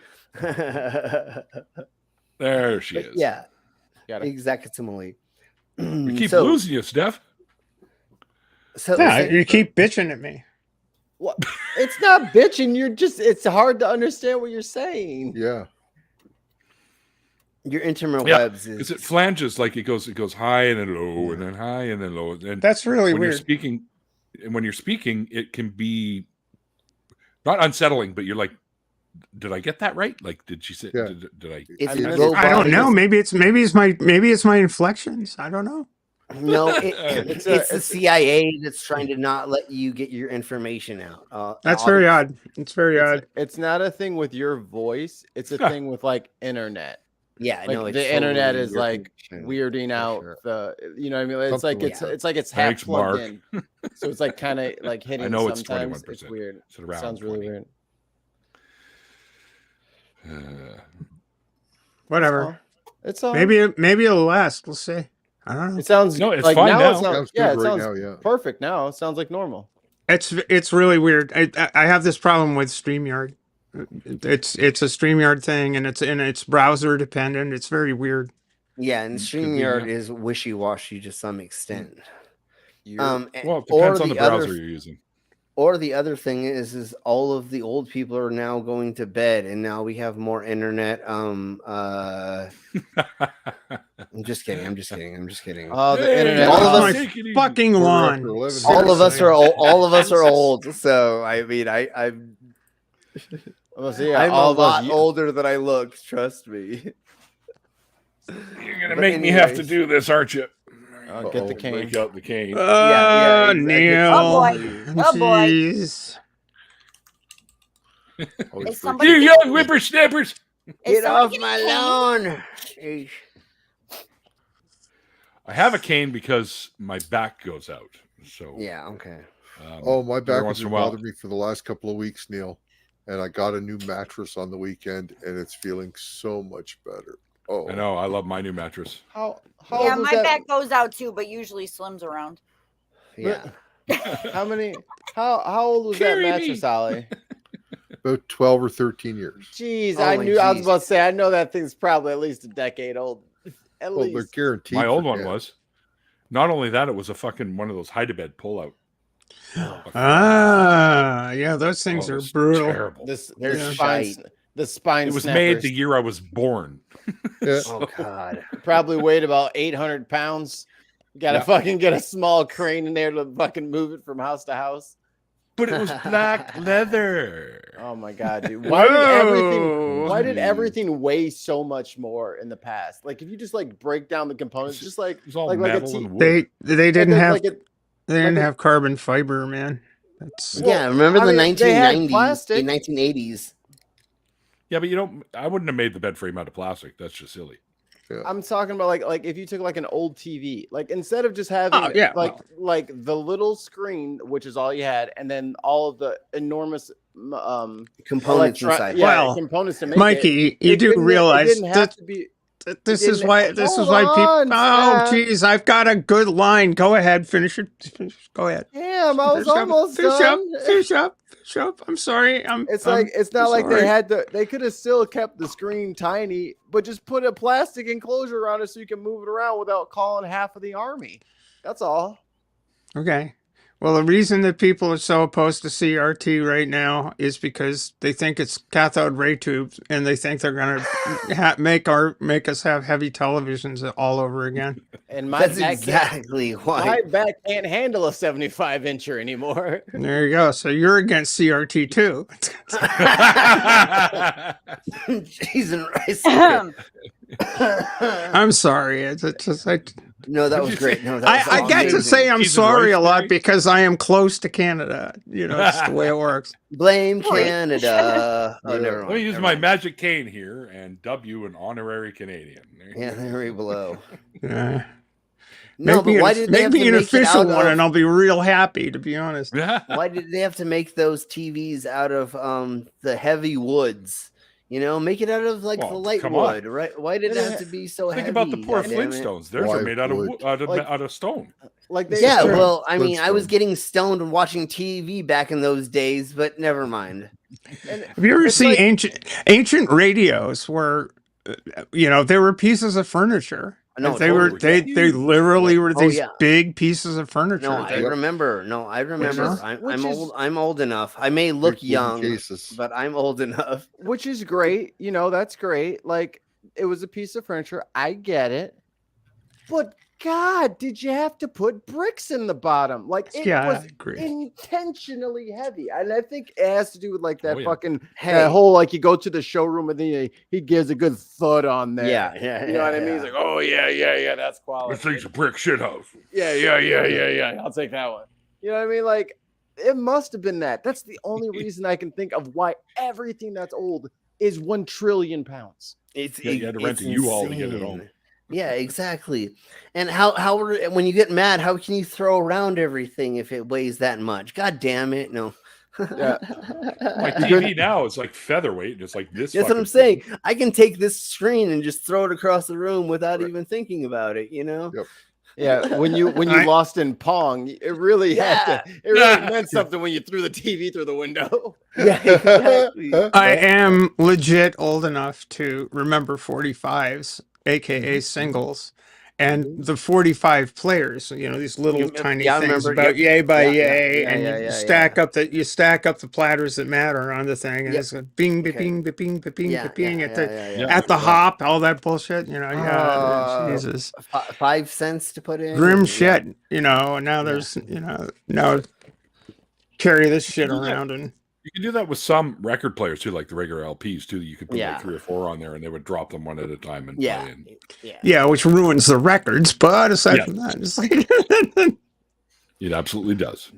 There she is. Yeah, Got it. exactly. We keep losing you, Steph. So Yeah, you keep bitching at me. What? It's not bitching. It's hard to understand what you're saying. Yeah. your interwebs because is it flanges, like it goes high and then low and then high and then low. And That's really when weird. you're speaking, it can be not unsettling, but you're like, did I get that right? Like, did she say? Yeah. Did I? It's I mean, robotic. I don't know. Maybe it's my inflections. I don't know. No, it's the CIA that's trying to not let you get your information out. That's very odd. It's very odd. It's not a thing with your voice. It's a thing with like internet. Yeah, Like no, it's the internet totally is your like information. weirding out sure. the, you know what I mean? It's Something like like it's like it's half Thanks, plugged Mark. in. So it's like kind of like hitting I know it's sometimes. 21%. It's weird. It's around Sounds really 20. weird. Whatever. It's all Maybe it'll last. We'll see. I don't know. it sounds No, it's like fine now. now. It sounds, Sounds yeah, good it right sounds now, yeah. perfect now. It sounds like normal. It's really weird. I have this problem with StreamYard. It's a StreamYard thing, and it's browser dependent. It's very weird. Yeah, and Could be, StreamYard yeah. is wishy-washy to some extent. Well, it Or depends on the browser other, you're using. or the other thing is all of the old people are now going to bed, and now we have more internet. I'm just kidding. I'm just kidding. Oh, the Hey, internet. all of Off us- take it easy. fucking We're lawn. after 11 all of us are Seriously. all of us are old. So I mean, I'm I'm all a of lot us, older than I look. Trust me. You're gonna But make me have to anyways. do this, aren't you? Oh, get the cane. Break out the cane. Yeah, exactly. Neil. Oh, boy. Oh, boy. Jeez. Always Is somebody- You young whippersnappers! Get off somebody my getting lawn. Eesh. I have a cane because my back goes out. So Yeah. Okay. Oh, my every back once has in been a while- bothering me for the last couple of weeks, Neil. And I got a new mattress on the weekend, and it's feeling so much better. Oh, I know. I love my new mattress. How Yeah, old was my that? back goes out too, but usually Slim's around. Yeah. How old was Carry that me. mattress, Ollie? about 12 or 13 years. Jeez, Oh, I my knew. I was jeez. about to say. I know that thing's probably at least a decade old. At Well, they're least. guaranteed. My old for one gas. was. Not only that, it was a fucking one of those hide-to-bed pull-out. Ah, yeah, those things Oh, it are was brutal. Terrible. They're The shite. spine. It was snappers made the year I was born. Yeah. Oh God. probably weighed about 800 pounds. Got to Yeah. fucking get a small crane in there to fucking move it from house to house. But it was black leather. Oh my god, dude! Why did Whoa. everything weigh so much more in the past? Like, if you just like break down the components, just like It was all like a metal T- and wood. They didn't like a- have like a- they didn't like a- have carbon fiber, man. That's Well, Yeah. Remember I the mean, they had 1990s, plastic. the 1980s. Yeah, but I wouldn't have made the bed frame out of plastic. That's just silly. I'm talking about like if you took like an old TV, like instead of just having Oh, yeah, like the little screen, which is all you had, and then all of the enormous Components inside. Well, components to make Mikey, you it do didn't- realize it didn't have to be. this It is didn't- why Hold people. on, Oh, Steph. geez, I've got a good line. Go ahead, finish it. Go ahead. Damn, I was Finish up, almost finish done. Up, finish up. I'm sorry. It's like it's not like sorry. they had to. They could have still kept the screen tiny, but just put a plastic enclosure around it so you can move it around without calling half of the army. That's all. Okay. Well, the reason that people are so opposed to CRT right now is because they think it's cathode ray tubes, and they think they're going to make us have heavy televisions all over again. And my That's back exactly why. my back can't handle a 75-incher anymore. There you go. So you're against CRT too. Cheese and rice. I'm sorry. It's just like No, that What'd was you great. say? No, that was I awesome. get to say I'm Jesus sorry a Christ, lot Mary. because I am close to Canada. That's the way it works. Blame Right. Canada. Oh, Yeah. never Let mind. me use never my mind. magic cane here and dub you an honorary Canadian. Yeah, they're way below. Yeah. No, but why did they Make have me to an make it official out one, of? and I'll be real happy. To be honest. Why did they have to make those TVs out of the heavy woods? Make it out of like Well, the light come on. wood, right? Why did it have to be so Think heavy? about the poor goddammit? Flintstones. Theirs are Why made out of would- out Like- of stone. Like they Yeah, Flintstones. well, I mean, I was Flintstones. getting stoned and watching TV back in those days, but never mind. and Have you ever it's seen like- ancient radios where, they were pieces of furniture? No, they totally. were they literally were Oh, these yeah. big pieces of furniture. No, I Yep. remember. No, I remember. is- I'm which is- old. I'm old enough. I may look Big wooden young, cases. but I'm old enough. which is great. That's great. Like it was a piece of furniture. I get it. But God, did you have to put bricks in the bottom? Like it Yeah, I was agree. intentionally heavy. And I think it has to do with like that Oh, yeah. fucking Hey. that whole like you go to the showroom and then he gives a good thud on there. Yeah. You know what I mean? He's like, oh yeah, that's quality. This thing's a brick shit house. Yeah. I'll take that one. You know what I mean? Like it must have been that. That's the only reason I can think of why everything that's old is 1 trillion pounds. It's Yeah, you had to rent it's a U-Haul to get it insane. home. Yeah, exactly. And when you get mad, how can you throw around everything if it weighs that much? God damn it! No. Yeah. My TV now is like featherweight, just like this. That's what I'm fucking saying. I can take this screen and just throw it across the room without even thinking about it. Yep. Yeah, when you I- lost in Pong, it really had Yeah. to, it really meant something when you threw the TV through the window. Yeah, exactly. I am legit old enough to remember 45s, aka singles, and the 45 players. These little You- tiny yeah, I things remember, about yep. yay by Yeah, yay, yeah, and yeah, you yeah, stack up the platters that matter on the thing, and Yep. it's a bing, Okay. bing, bing, bing, bing, Yeah, bing at the yeah. at the hop, all that bullshit. Uh, Jesus, 5 cents to put in. grim and- shit. And now there's now carry this shit do that. around and. You can do that with some record players too, like the regular LPs too. You could put Yeah. like 3 or 4 on there, and they would drop them one at a time and Yeah, play. And yeah. Yeah, which ruins the records, but aside Yeah. from that, it's like it absolutely does.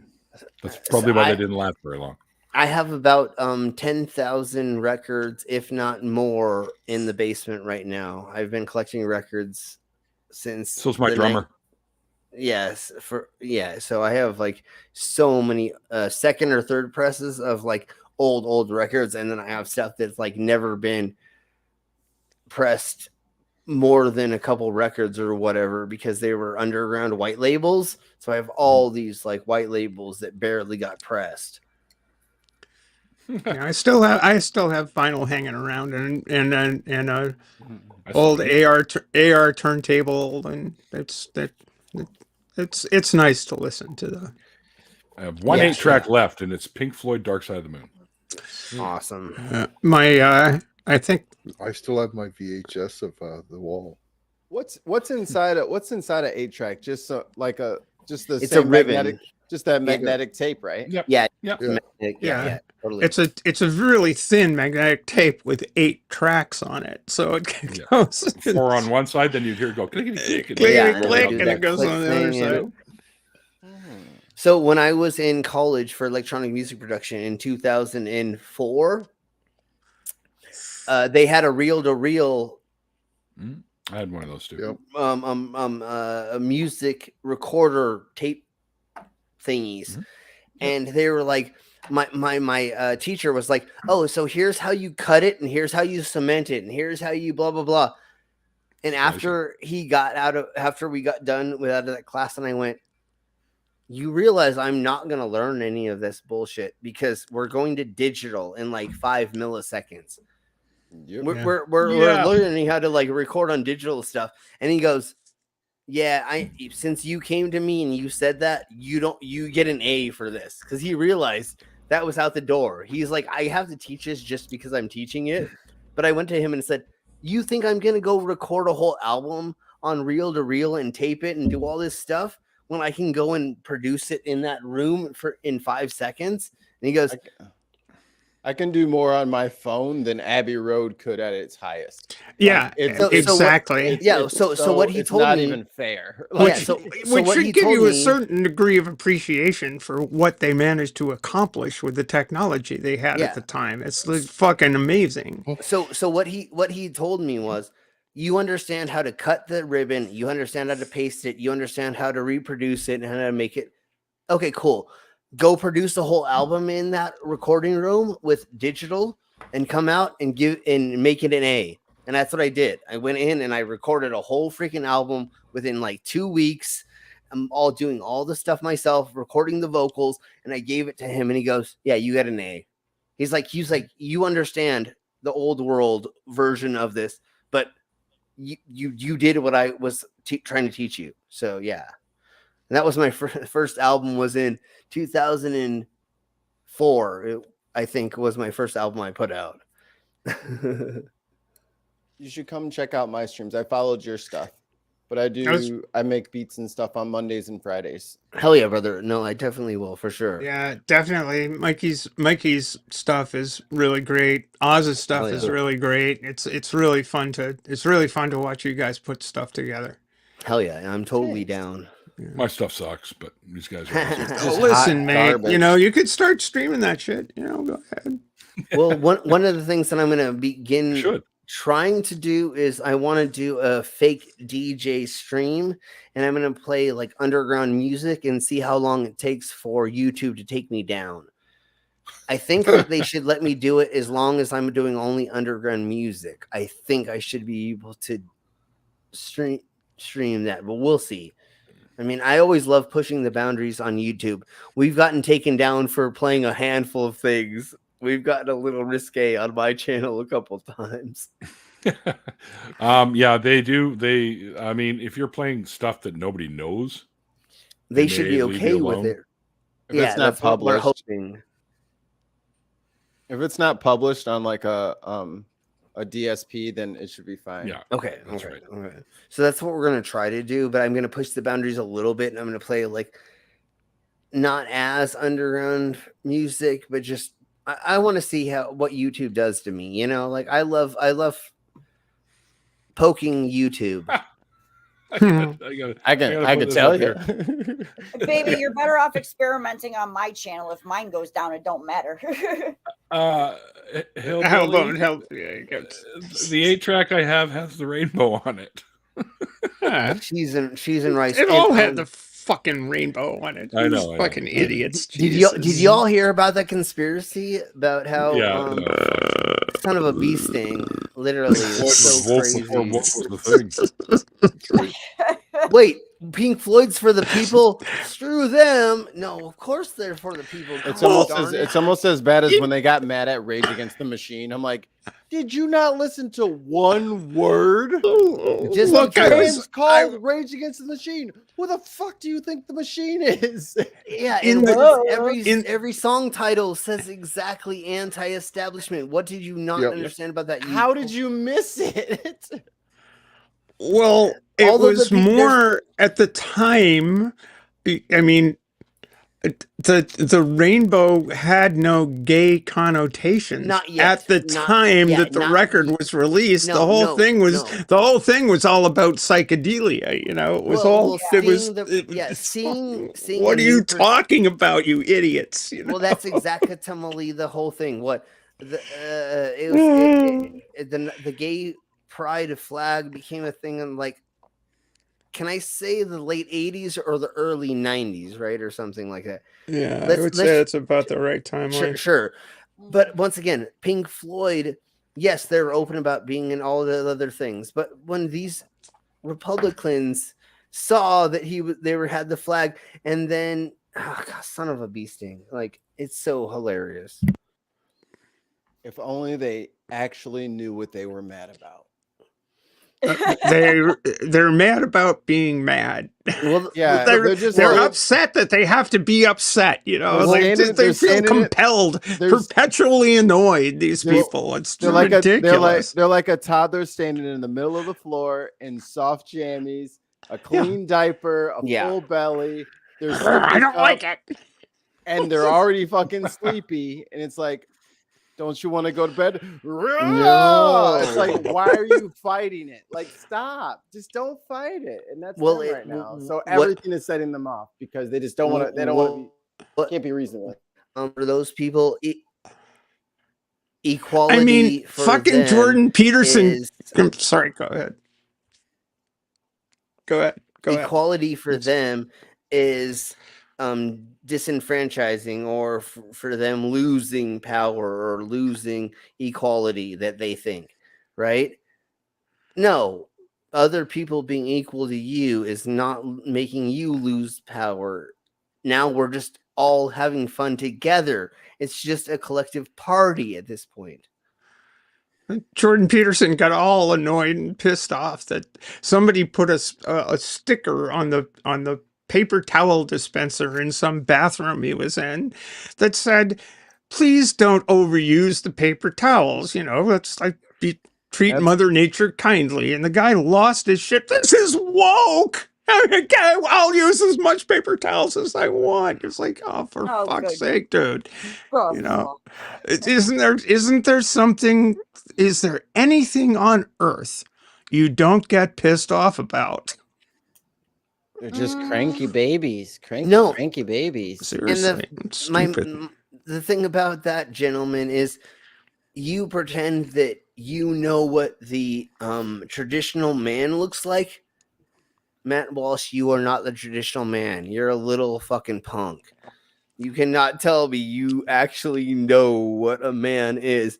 That's probably why they didn't last very long. I have about 10,000 records, if not more, in the basement right now. I've been collecting records since. So's my the drummer. Yes, so I have like so many second or third presses of like old records, and then I have stuff that's like never been pressed more than a couple records or whatever because they were underground white labels. So I have all these like white labels that barely got pressed. I still have vinyl hanging around and I old think- AR turntable, and it's nice to listen to the. I have one Yeah, 8-track left, and it's Pink Floyd "Dark Side of the Moon." Awesome. I think I still have my VHS of the wall. What's inside of 8-track? Just so like just the It's same a ribbon. magnetic, just that magnetic tape, right? Yep. Yeah. Yep. Yeah, totally. it's a really thin magnetic tape with 8 tracks on it, so it Yeah. goes 4 on one side, then you'd hear it go clickety click, and click, Yeah, then and then click, do and that it goes click on the other thing, and- side. So when I was in college for electronic music production in 2004, they had a reel-to-reel I had one of those too. Yep. a music recorder tape thingies, Mhm. and they were like, my teacher was like, oh, so here's how you cut it, and here's how you cement it, and here's how you blah blah blah. And after we got done with out of that class, and I went, you realize I'm not going to learn any of this bullshit because we're going to digital in like 5 milliseconds. Yep. We're Yeah. learning how to like record on digital stuff. And he goes, yeah, since you came to me and you said that, you get an A for this. Because he realized that was out the door. He's like, I have to teach this just because I'm teaching it. But I went to him and said, you think I'm going to go record a whole album on reel to reel and tape it and do all this stuff when I can go and produce it in that room in 5 seconds? And he goes, I can do more on my phone than Abbey Road could at its highest. Yeah, exactly. So what he it's told not me, even fair. Which what should he give told you a me- certain degree of appreciation for what they managed to accomplish with the technology they had at the time. It's like fucking amazing. So what he told me was, you understand how to cut the ribbon, you understand how to paste it, you understand how to reproduce it and how to make it. Okay, cool. Go produce a whole album in that recording room with digital and come out and make it an A. And that's what I did. I went in and I recorded a whole freaking album within like 2 weeks. I'm all doing all the stuff myself, recording the vocals, and I gave it to him and he goes, "Yeah, you got an A." He's like, "You understand the old world version of this, but you did what I was trying to teach you." So yeah. And that was my first album, was in 2004. I think was my first album I put out. You should come check out my streams. I followed your stuff, but I make beats and stuff on Mondays and Fridays. Hell yeah, brother. No, I definitely will, for sure. Yeah, definitely. Mikey's stuff is really great. Oz's stuff is really great. It's really fun to watch you guys put stuff together. Hell yeah, I'm totally down. Yeah. My stuff sucks, but these guys are awesome. Listen, mate, you could start streaming that shit. Go ahead. Well, one of the things that I'm gonna begin trying to do is I want to do a fake DJ stream, and I'm gonna play like underground music and see how long it takes for YouTube to take me down. I think that they should let me do it as long as I'm doing only underground music. I think I should be able to stream that, but we'll see. I mean, I always love pushing the boundaries on YouTube. We've gotten taken down for playing a handful of things. We've gotten a little risque on my channel a couple times. Yeah, they do. I mean, if you're playing stuff that nobody knows, they should be okay with it. If it's not published, if it's not published on like a DSP, then it should be fine. Yeah. Okay. That's right. Okay. So that's what we're gonna try to do, but I'm gonna push the boundaries a little bit, and I'm gonna play like not as underground music, but just I want to see what YouTube does to me. Like I love poking YouTube. I can tell you. Baby, you're better off experimenting on my channel. If mine goes down, it don't matter. The 8-track I have has the rainbow on it. She's in rice. It all had the fucking rainbow on it. I know. Fucking idiots. Did y'all hear about that conspiracy about how son of a bee sting literally is so crazy? What was the thing? Wait, Pink Floyd's for the people? Screw them. No, of course they're for the people. It's almost as bad as when they got mad at Rage Against the Machine. I'm like, did you not listen to one word? Just look, it's called Rage Against the Machine. Who the fuck do you think the Machine is? Yeah, every song title says exactly anti-establishment. What did you not understand about that? How did you miss it? Well, it was more at the time. I mean, the rainbow had no gay connotations. Not yet. At the time that the record was released, the whole thing was all about psychedelia. It was seeing. What are you talking about, you idiots? Well, that's exactly the whole thing. What the gay pride flag became a thing in like, can I say the late 80s or the early 90s, right? Or something like that. Yeah, I would say it's about the right time. Sure. But once again, Pink Floyd, yes, they're open about being in all the other things. But when these Republicans saw that they had the flag, and then, God, son of a bee sting. Like, it's so hilarious. If only they actually knew what they were mad about. They're mad about being mad. Well, yeah, they're upset that they have to be upset. They feel compelled, perpetually annoyed. These people, it's ridiculous. They're like a toddler standing in the middle of the floor in soft jammies, a clean diaper, a full belly. I don't like it, and they're already fucking sleepy. And it's like, Don't you want to go to bed? No. It's like, why are you fighting it? Like, stop. Just don't fight it. And that's them right now. So everything is setting them off because they just don't want to. They don't want to be. Can't be reasoned with. For those people, equality. I mean, for fucking them Jordan Peterson. is- I'm sorry. Go ahead. Go ahead. Equality for them is disenfranchising, or for them losing power or losing equality that they think, right? No, other people being equal to you is not making you lose power. Now we're just all having fun together. It's just a collective party at this point. Jordan Peterson got all annoyed and pissed off that somebody put a sticker on the paper towel dispenser in some bathroom he was in that said, "Please don't overuse the paper towels. You know, let's treat Mother Nature kindly." And the guy lost his shit. This is woke. I'll use as much paper towels as I want. It's like, oh, for fuck's sake, dude. You know, isn't there something? Is there anything on earth you don't get pissed off about? They're just cranky babies. Cranky babies. Seriously, and the thing about that, gentleman, is you pretend that you know what the traditional man looks like. Matt Walsh, you are not the traditional man. You're a little fucking punk. You cannot tell me you actually know what a man is.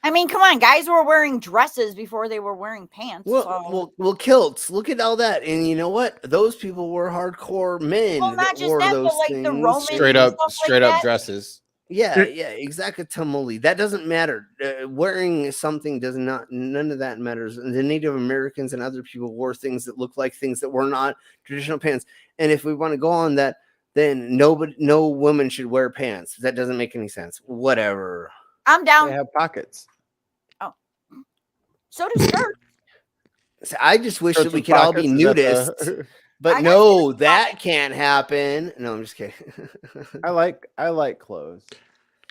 I mean, come on, guys were wearing dresses before they were wearing pants. Well, kilts. Look at all that, and you know what? Those people were hardcore men. Well, not just that, but like the Romans, straight up dresses. Yeah, exactly, Tamuli. That doesn't matter. Wearing something does not. None of that matters. The Native Americans and other people wore things that looked like things that were not traditional pants. And if we want to go on that, then no woman should wear pants. That doesn't make any sense. Whatever. I'm down. They have pockets. Oh, so do skirts. So I just wish that we could all be nudists. But no, that can't happen. No, I'm just kidding. I like clothes.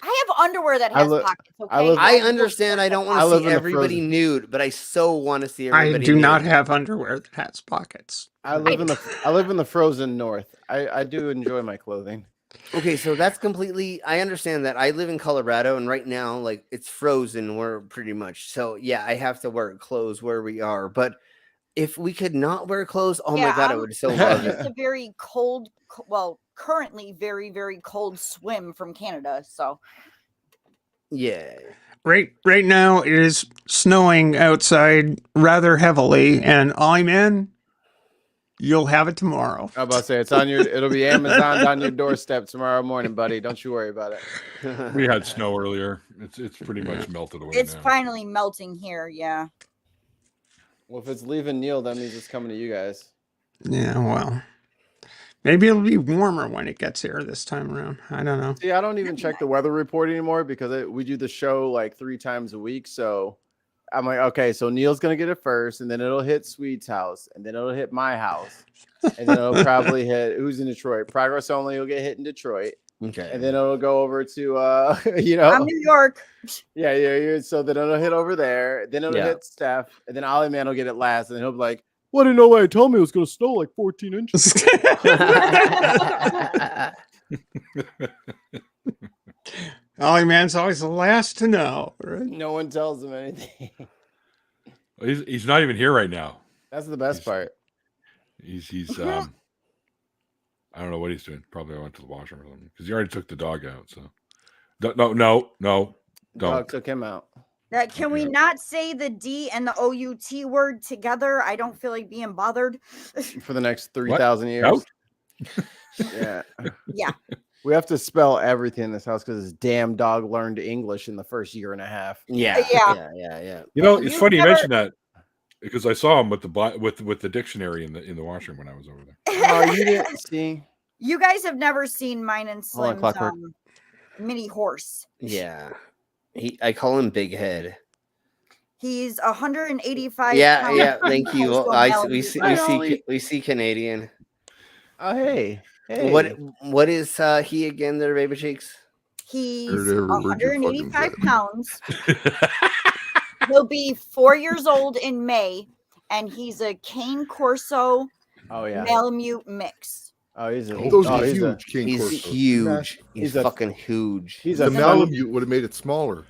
I have underwear that has pockets. Okay? I understand. I don't want to see everybody nude, but I so want to see everybody. I do not have underwear that has pockets. I live in the frozen north. I do enjoy my clothing. Okay, so that's completely. I understand that. I live in Colorado, and right now, like, it's frozen. We're pretty much so. Yeah, I have to wear clothes where we are, but. If we could not wear clothes, oh my God, I would so love it. It's a very cold, well, currently very, very cold swim from Canada. So, yeah. Right now it is snowing outside rather heavily, and I'm in. You'll have it tomorrow. I'm about to say it'll be Amazon on your doorstep tomorrow morning, buddy. Don't you worry about it. We had snow earlier. It's pretty much melted away. It's now. finally melting here. Yeah. Well, if it's leaving Neil, that means it's coming to you guys. Yeah, well, maybe it'll be warmer when it gets here this time around. I don't know. See, I don't even check the weather report anymore because we do the show like 3 times a week. So I'm like, okay, so Neil's going to get it first, and then it'll hit Sweet's house, and then it'll hit my house, and then it'll probably hit who's in Detroit. Progress Only will get hit in Detroit. Okay. And then it'll go over to I'm New York. Yeah. So then it'll hit over there. Then it'll hit Steph. And then Ollie Man will get it last. And he'll be like, well, I didn't know why you told me it was gonna snow like 14 inches. Ollie Man's always the last to know, right? No one tells him anything. He's not even here right now. That's the best part. He's I don't know what he's doing. Probably went to the washroom or something because he already took the dog out. So, no, don't. Dog took him out. Can we not say the D and the OUT word together? I don't feel like being bothered. For the next 3,000 years. Yeah. Yeah. We have to spell everything in this house because this damn dog learned English in the first year and a half. Yeah. You know, it's funny you mention that because I saw him with the dictionary in the washroom when I was over there. Oh, you didn't see? You guys have never seen mine and Slim's mini horse. Yeah. I call him Big Head. He's 185 pounds. Yeah, thank you. We see Canadian. Oh, hey. What is he again there, Baby Cheeks? Heard He's every word you fucking 185 said. pounds. He'll be 4 years old in May, and he's a Cane Corso Oh yeah. Malamute mix. Oh, he's a. Those oh, are he's a. huge, King He's Corsos. huge. He's he's a- fucking huge. He's The a Malamute would have made it smaller.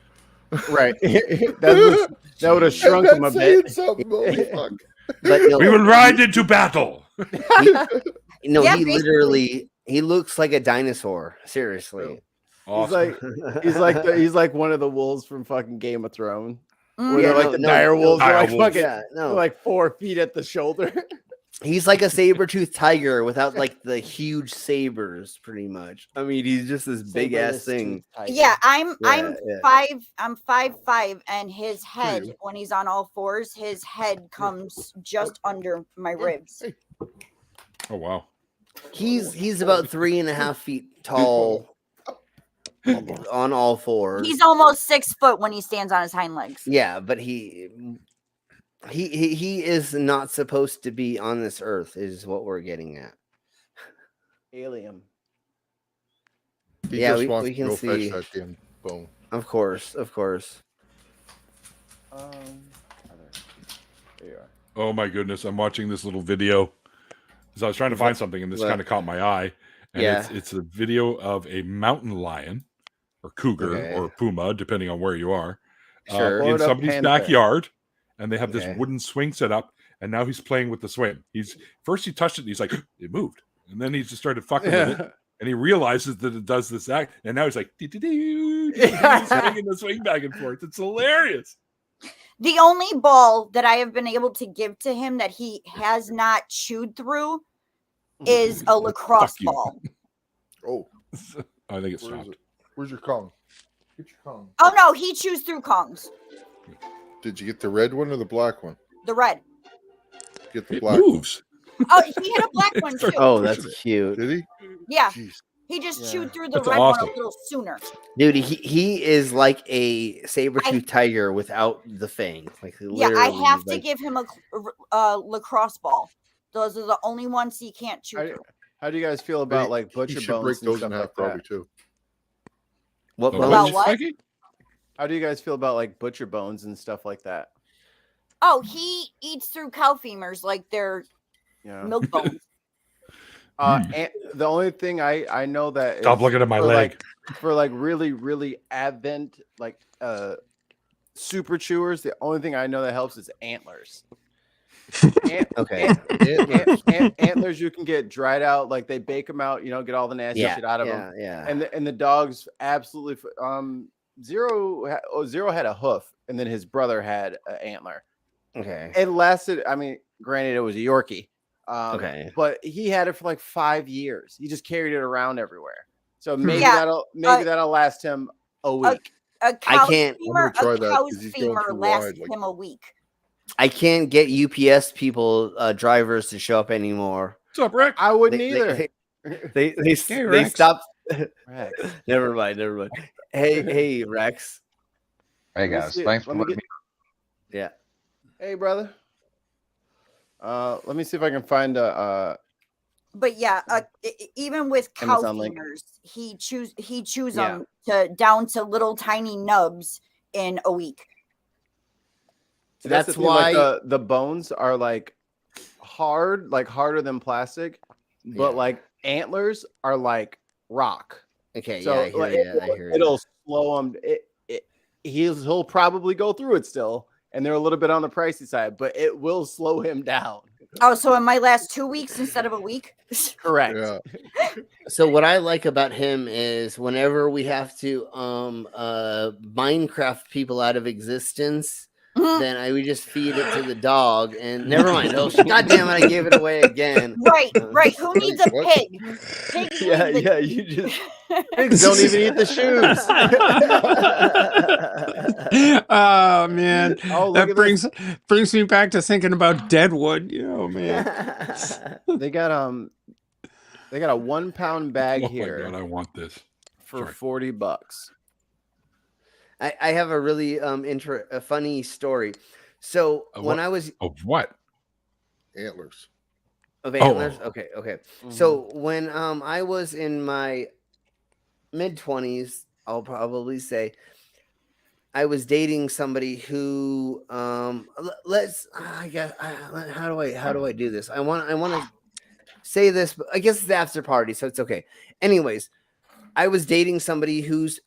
Right. that would have shrunk him a bit. Holy fuck. But no, We will ride into battle. no, Yeah, he basically. literally he looks like a dinosaur. Seriously. Awesome. He's like one of the wolves from fucking Game of Thrones. Mm. Where Yeah, they're like no, the no, dire no, wolves are dire like wolves. fucking Yeah, they're no. like 4 feet at the shoulder. He's like a saber-toothed tiger without like the huge sabers, pretty much. I mean, he's just this big ass thing. Yeah, I'm Yeah. 5'5", and his head, when he's on all fours, his head comes just under my ribs. Oh wow. He's about 3.5 feet tall on all fours. He's almost 6 foot when he stands on his hind legs. Yeah, but he is not supposed to be on this earth, is what we're getting at. Alien. He Yeah, just wants we to can go see. fetch that damn bone. Of course. There you are. Oh my goodness. I'm watching this little video. So I was trying to find something and this What? kind of caught my eye. And Yeah. it's a video of a mountain lion or cougar Okay. or puma, depending on where you are, Sure. in Florida somebody's panther. backyard. And they have this Okay. wooden swing set up. And now he's playing with the swing. First he touched it and he's like, it moved. And then he just started fucking with it. And he realizes that it does this act. And now he's like, swinging the swing back and forth. It's hilarious. The only ball that I have been able to give to him that he has not chewed through is a lacrosse Fuck you. ball. Oh, I think it's where is stopped. it? Where's your Kong? Get your Kong. Oh no, he chews through Kongs. Did you get the red one or the black one? The red. Get the It black moves. Oh, he had a black one too. Oh, that's cute. one. Did he? Yeah, Jeez. he just Yeah. chewed through the That's red awesome. one a little sooner. Dude, he is like a saber-toothed tiger without the fangs. Like Yeah, I literally, have to like- give him a lacrosse ball. Those are the only ones he can't chew through. How do you guys feel about like You butcher should bones break and those stuff in half, like probably that? too. What The bones? About what? what? Mikey? How do you guys feel about like butcher bones and stuff like that? Oh, he eats through cow femurs like they're Yeah. milk bones. And the only thing I know that Stop is looking at my for, leg. for like really advent like super chewers, the only thing I know that helps is antlers. Okay. Antlers you can get dried out, like they bake them out, get all the nasty Yeah. shit out of them. Yeah. And the dogs absolutely Zero had a hoof, and then his brother had an antler. Okay. It lasted. I mean, granted, it was a Yorkie. Okay. But he had it for like 5 years. He just carried it around everywhere. So maybe Yeah, that'll last him a week. A cow's can't- femur, I'm gonna a try that cow's 'cause he's going femur too lasts wide, like- him a week. I can't get UPS people drivers to show up anymore. What's up, Rick? I wouldn't They- either. They Hey, they Rex. stopped. Rex. Never mind. Hey Rex. Hey Let me guys, see- thanks for let me letting me. Yeah. Hey, brother. Let me see if I can find a. But yeah, even with cow Amazon link. femurs, he chews Yeah. them down to little tiny nubs in a week. See, That's the thing, like, why- the bones are like hard, like harder than plastic, but Yeah. like antlers are like rock. Okay. So Yeah. I hear like, you. I hear you. it'll slow him. He'll probably go through it still, and they're a little bit on the pricey side, but it will slow him down. Oh, so it might last 2 weeks instead of a week? Correct. Yeah. So what I like about him is whenever we have to Minecraft people out of existence, Mhm. then we just feed it to the dog. And never mind. Oh, God damn it! I gave it away again. Right. Who needs a What? pig? Pigs Yeah, need yeah. You just pigs don't even eat the shoes. Oh man, Oh, look that at brings me back to thinking about Deadwood. Man. They got a 1 pound bag Oh here my God, I want this. for Sorry. $40. I have a really a funny story. So when What? I was Of what? Antlers. of Oh. antlers, okay. Mhm. So when I was in my mid-20s, I'll probably say I was dating somebody who let's I guess how do I do this? I want to say this, but I guess it's the after party, so it's okay. Anyways, I was dating somebody whose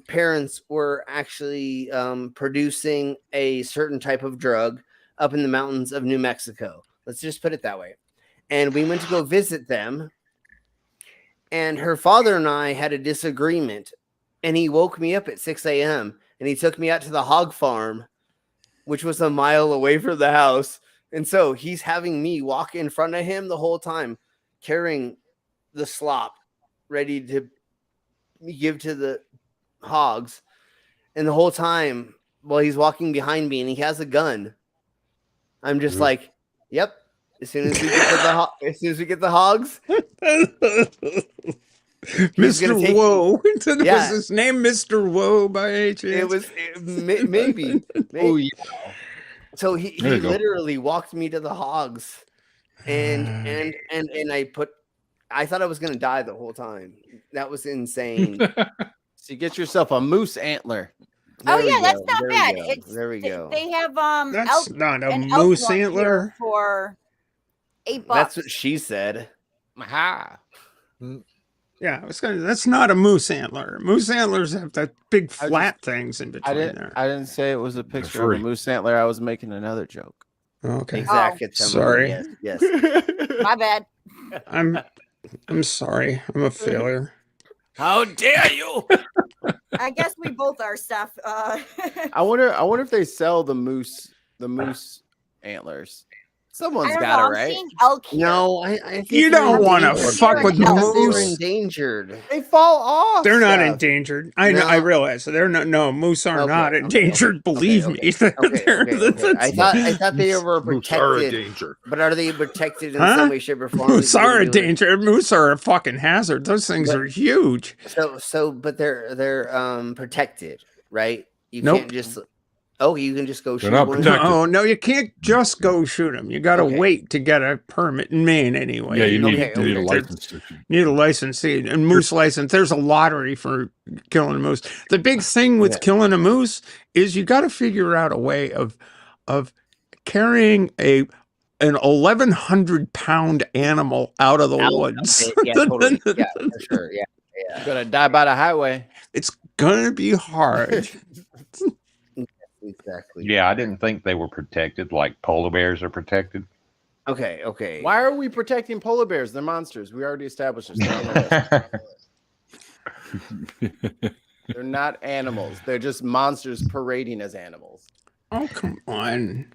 parents were actually producing a certain type of drug up in the mountains of New Mexico. Let's just put it that way. And we went to go visit them. And her father and I had a disagreement. And he woke me up at 6 a.m. and he took me out to the hog farm, which was a mile away from the house. And so he's having me walk in front of him the whole time, carrying the slop, ready to give to the hogs. And the whole time while he's walking behind me and he has a gun, I'm just like, yep. As soon as we get the hogs, Mr. Woe. Was his name Mr. Woe by any chance? It was maybe. Oh yeah. So he literally walked me to the hogs, and I thought I was gonna die the whole time. That was insane. So you get yourself a moose antler. Oh yeah, that's not bad. There we go. They have That's not a moose antler for $8. That's what she said. Aha. Yeah, that's not a moose antler. Moose antlers have that big flat things in between there. I didn't say it was a picture of a moose antler. I was making another joke. Okay. Exactly. Sorry. Yes. My bad. I'm sorry. I'm a failure. How dare you? I guess we both are, Steph. I wonder if they sell the moose antlers. Someone's got it, right? Elk here. No, I think You don't want to fuck with They're moose. endangered. They fall off. They're not Steph. endangered. I realize they're not. No, moose are not endangered. Believe me. Okay. I thought they were Moose are a protected. danger. But are they protected in some way, shape, or form? Moose are a danger. Moose are a fucking hazard. Those things are huge. But they're protected, right? You Nope. can't just. Oh, you can just go shoot not one. protected. No, you can't just go shoot them. You got to wait to get a permit in Maine anyway. Yeah, you need a There's- license to shoot. You need a license, and moose license. There's a lottery for killing a moose. The big thing with killing a moose is you got to figure out a way of carrying an 1,100-pound animal out of the woods. Yeah, totally. Yeah, for sure. Yeah. You're gonna die by the highway. It's gonna be hard. Exactly. Yeah, I didn't think they were protected like polar bears are protected. Okay. Why are we protecting polar bears? They're monsters. We already established this. They're not animals. They're just monsters parading as animals. Oh, come on.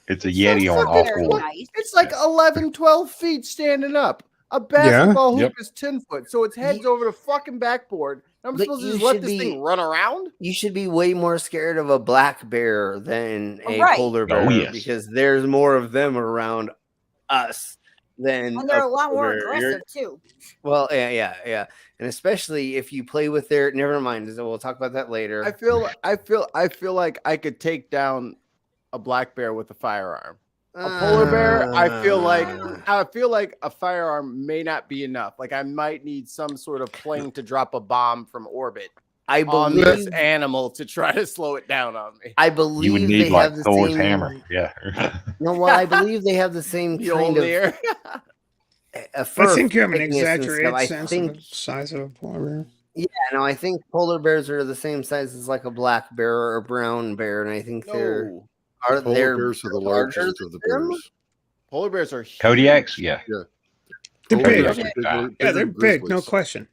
It's a Yeti on all fours. It's like 11, 12 feet standing up. A basketball hoop is 10 foot, so its head's over the fucking backboard. I'm But supposed to you just let should this be- thing run around? You should be way more scared of a black bear than a Right. polar bear Oh, yes. because there's more of them around us than And they're a lot more polar bear. aggressive too. Well, yeah, and especially if you play with their. Never mind. We'll talk about that later. I feel like I could take down a black bear with a firearm. A polar bear, I feel like a firearm may not be enough. Like I might need some sort of plane to drop a bomb from orbit I on believe. this animal to try to slow it down on me. I You believe would they need like have the Thor's same hammer. Yeah. No, well, I believe they have the same kind of. Mjolnir. I think you have an thickness and exaggerated stuff. I sense think of the size of a polar bear. Yeah, no, I think polar bears are the same size as like a black bear or a brown bear, and I think they're No. are Polar they're bears are the larger largest of the than them? bears. Polar bears are huge. Kodiaks? Yeah. They're Polar big. bears are bigger Yeah, they're than big. No grizzlies. question.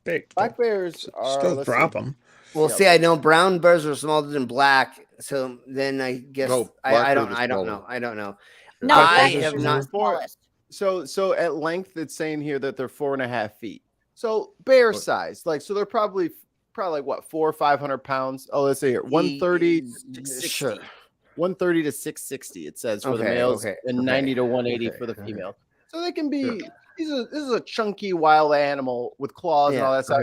Big. Black bears are Still let's drop see. them. Well, Yeah. see, I know brown bears are smaller than black, so then I guess No, I black don't bears I are don't smaller. know. I don't know. No, I black have bears are not- the smallest. So at length, it's saying here that they're 4.5 feet. So bear size, like so they're probably like what 400 or 500 pounds. Oh, let's see here, 130 to 660. Sure. 130 to 660. It says for the Okay, males okay, and okay, 90 to 180 okay, for the okay. female. So they can be. This is a chunky wild animal with claws and all that stuff.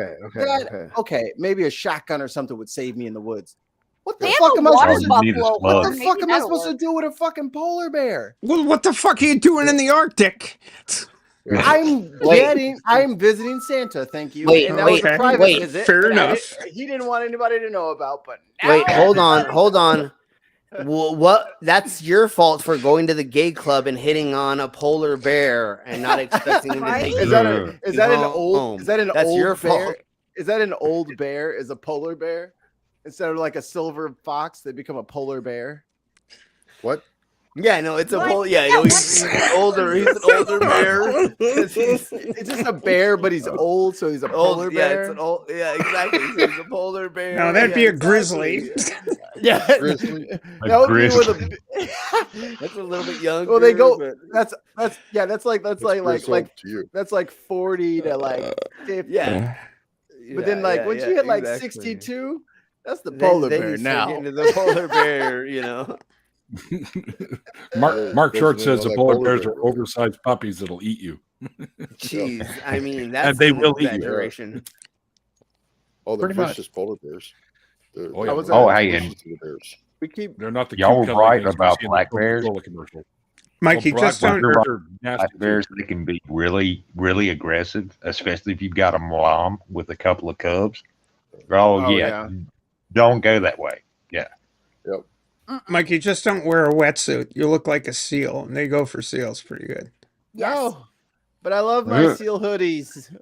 Okay, maybe a shotgun or something would save me in the woods. What the They have fuck a am I water supposed to? Oh, you need a buffalo. slug. What the Maybe fuck am I that'll supposed to work. do with a fucking polar bear? Well, what the fuck are you doing in the Arctic? I'm visiting Santa. Thank you. Wait, and that was a okay, private wait, visit. fair that enough. He didn't want anybody to know about. But Wait, now hold on, everybody- hold on. Well, what? That's your fault for going to the gay club and hitting on a polar bear and not expecting him to Right? take Is you that Ugh. is that an old? home. Is that an That's old your bear? fault. Is that an old bear? Is a polar bear instead of like a silver fox? They become a polar bear. What? Yeah, no, it's a What? polar. Yeah, Yeah, no, he's older. He's an older bear. 'Cause he's It's just a bear, but he's old, so he's a polar old. Yeah, bear. it's an old. Yeah, exactly. So he's a polar bear. No, that'd yeah, be a exactly. grizzly. Yeah, Grizzly? that would be with grizzly. a. That's a little bit younger. Well, they go. but- That's that's like That's grizzled to you. that's like 40 to like 50. Yeah. But then like once you hit like 62, that's the polar bear you start now. getting to the polar bear, you know. Mark Those Short are says the like polar polar bears bears. are oversized puppies that'll eat you. Jeez, I mean that's they an will eat you. exaggeration. Oh, they're Pretty much. vicious polar bears. They're, Oh, yeah. they're Oh, very hey, vicious to the bears. We keep They're not the Y'all cute were cuddly right things we about see in the black bears. Coca-Cola commercial. Mikey, Black just don't. bears Black are nasty too. bears, they can be really, really aggressive, especially if you've got a mom with a couple of cubs. Oh, Oh, yeah. Don't go that way. Mikey, just don't wear a wetsuit. You look like a seal, and they go for seals pretty good. Yes. No, but I love my Ugh. seal hoodies.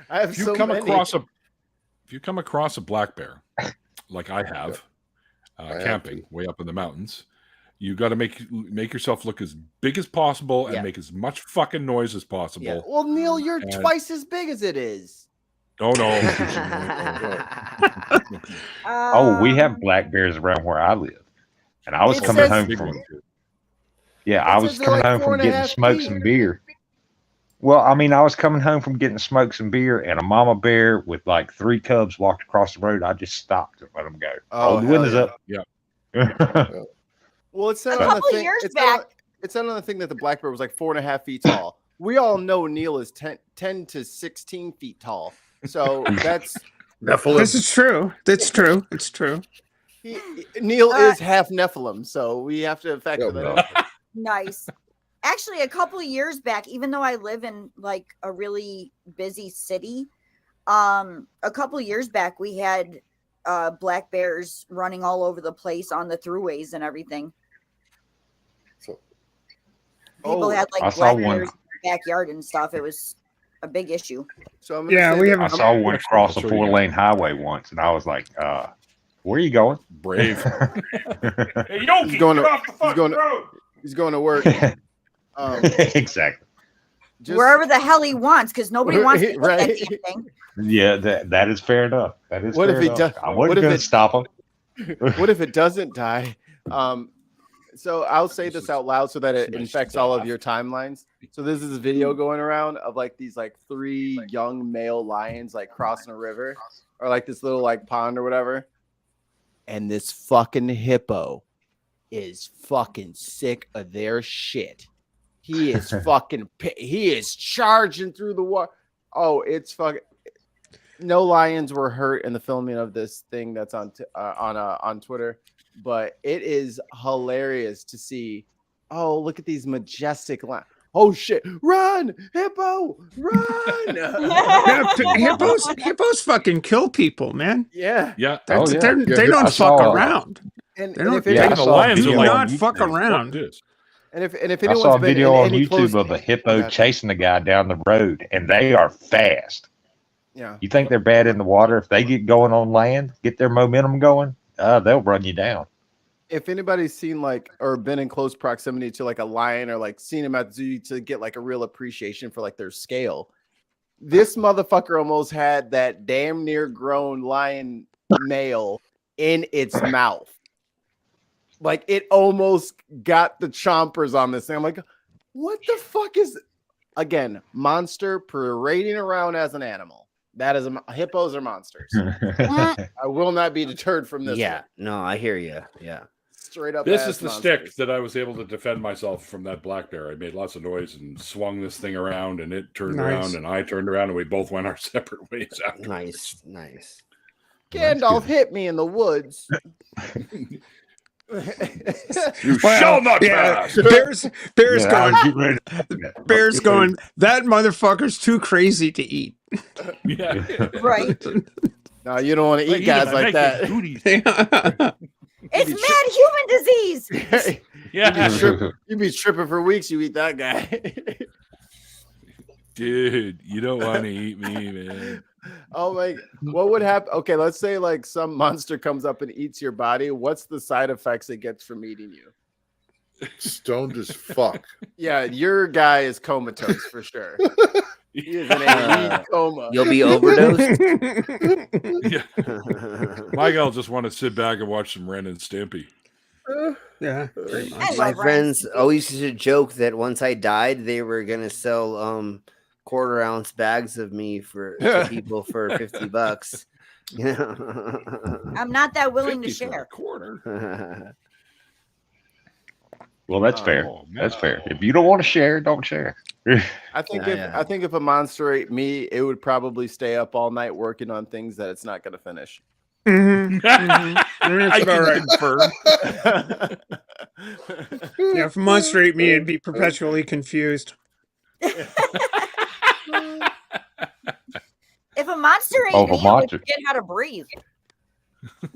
I have If you so come many. across a black bear, like I have, I have camping way up in the mountains, you got to make yourself look as big as possible and Yeah. make as much fucking noise as possible. Yeah. Well, Neil, you're And- twice as big as it is. Oh no! Oh, we have black bears around where I live. And I was It coming says- home Big from, ones, too. yeah, It I says was they're coming like home from 4.5 getting smoked feet. some beer. Well, I mean, I was coming home from getting smoked some beer, and a mama bear with like 3 cubs walked across the road. I just stopped and let them go. Oh, Hold the hell windows yeah. up. Well, it's said A on the couple thing. years It's said on- back- It said on the thing that the black bear was like 4.5 feet tall. We all know Neil is 10 to 16 feet tall. So that's This is true. That's true. It's true. Neil is half Nephilim, so we have to factor Yeah, that well. in. Nice. Actually, a couple of years back, even though I live in like a really busy city, a couple of years back we had black bears running all over the place on the throughways and everything. So, People Oh, had like I saw black one. bears in their backyard and stuff. It was a big issue. So I'm gonna Yeah, say we that- have I saw one across a I'll show you 4-lane highway once, and I was like, where are you going? Brave. Hey, Yoki, He's going get to- off the fucking going to- road. He's going to work. Exactly. Just- Wherever the hell he wants, because nobody wants to Right. right. that damn thing. Yeah, that is fair enough. That is What if fair he enough. does- I what wasn't if going it- to stop him. what if it doesn't die? So I'll say this out loud so that it infects all of your timelines. So this is a video going around of like these like 3 young male lions like crossing a river or like this little like pond or whatever. And this fucking hippo is fucking sick of their shit. He is he is charging through the water. Oh, it's fucking. No lions were hurt in the filming of this thing that's on Twitter, but it is hilarious to see. Oh, look at these majestic lions! Oh shit! Run, hippo! Run! Hippos fucking kill people, man. Yeah, Yeah. That's, Oh, yeah. they're- Yeah, they don't I saw, fuck around. and They don't- if Yeah, I And the saw a lions are video like, not "You fuck think around." this?" and if I anyone's saw a been video in on any YouTube close, of a hippo Okay. chasing a guy down the road, and they are fast. yeah. You think they're bad in the water? If they get going on land, get their momentum going, they'll run you down. If anybody's seen like or been in close proximity to like a lion or like seen him at the zoo to get like a real appreciation for like their scale, this motherfucker almost had that damn near grown lion male in its mouth. Like it almost got the chompers on this thing. I'm like, what the fuck is again monster parading around as an animal? That is hippos are monsters. I will not be deterred from this. Yeah, one. no, I hear you. Yeah. Straight up. This ass is the monsters. stick that I was able to defend myself from that black bear. I made lots of noise and swung this thing around, and it turned Nice. around, and I turned around, and we both went our separate ways after. Nice, nice. Gandalf hit me in the woods. You shall not pass. Bear's Yeah, I going. was getting ready to- Bear's going. That motherfucker's too crazy to eat. Yeah. Right. No, you don't want to eat guys like that. It's mad human disease. Yeah. You'd be tripping for weeks. You eat that guy. Dude, you don't want to eat me, man. Oh my! What would happen? Okay, let's say like some monster comes up and eats your body. What's the side effects it gets from eating you? Stoned as fuck. Yeah, your guy is comatose for sure. He is in a weed coma. You'll be overdosed. Yeah. My guy'll just want to sit back and watch some Ren and Stimpy. Yeah. I My love friends always used to joke that once I died, they were gonna sell quarter-ounce bags of me to people for $50. You know? I'm not that willing to 50 for a share. quarter. Well, that's fair. Oh, man. That's fair. If you don't want to share, don't share. I think Yeah, I think if a monster ate me, it would probably stay up all night working on things that it's not going to finish. Mm-hmm. I That's can confirm. confirm. Yeah, if a monster ate me, it'd be perpetually confused. If a monster ate Oh, if a me, I would monster- forget how to breathe.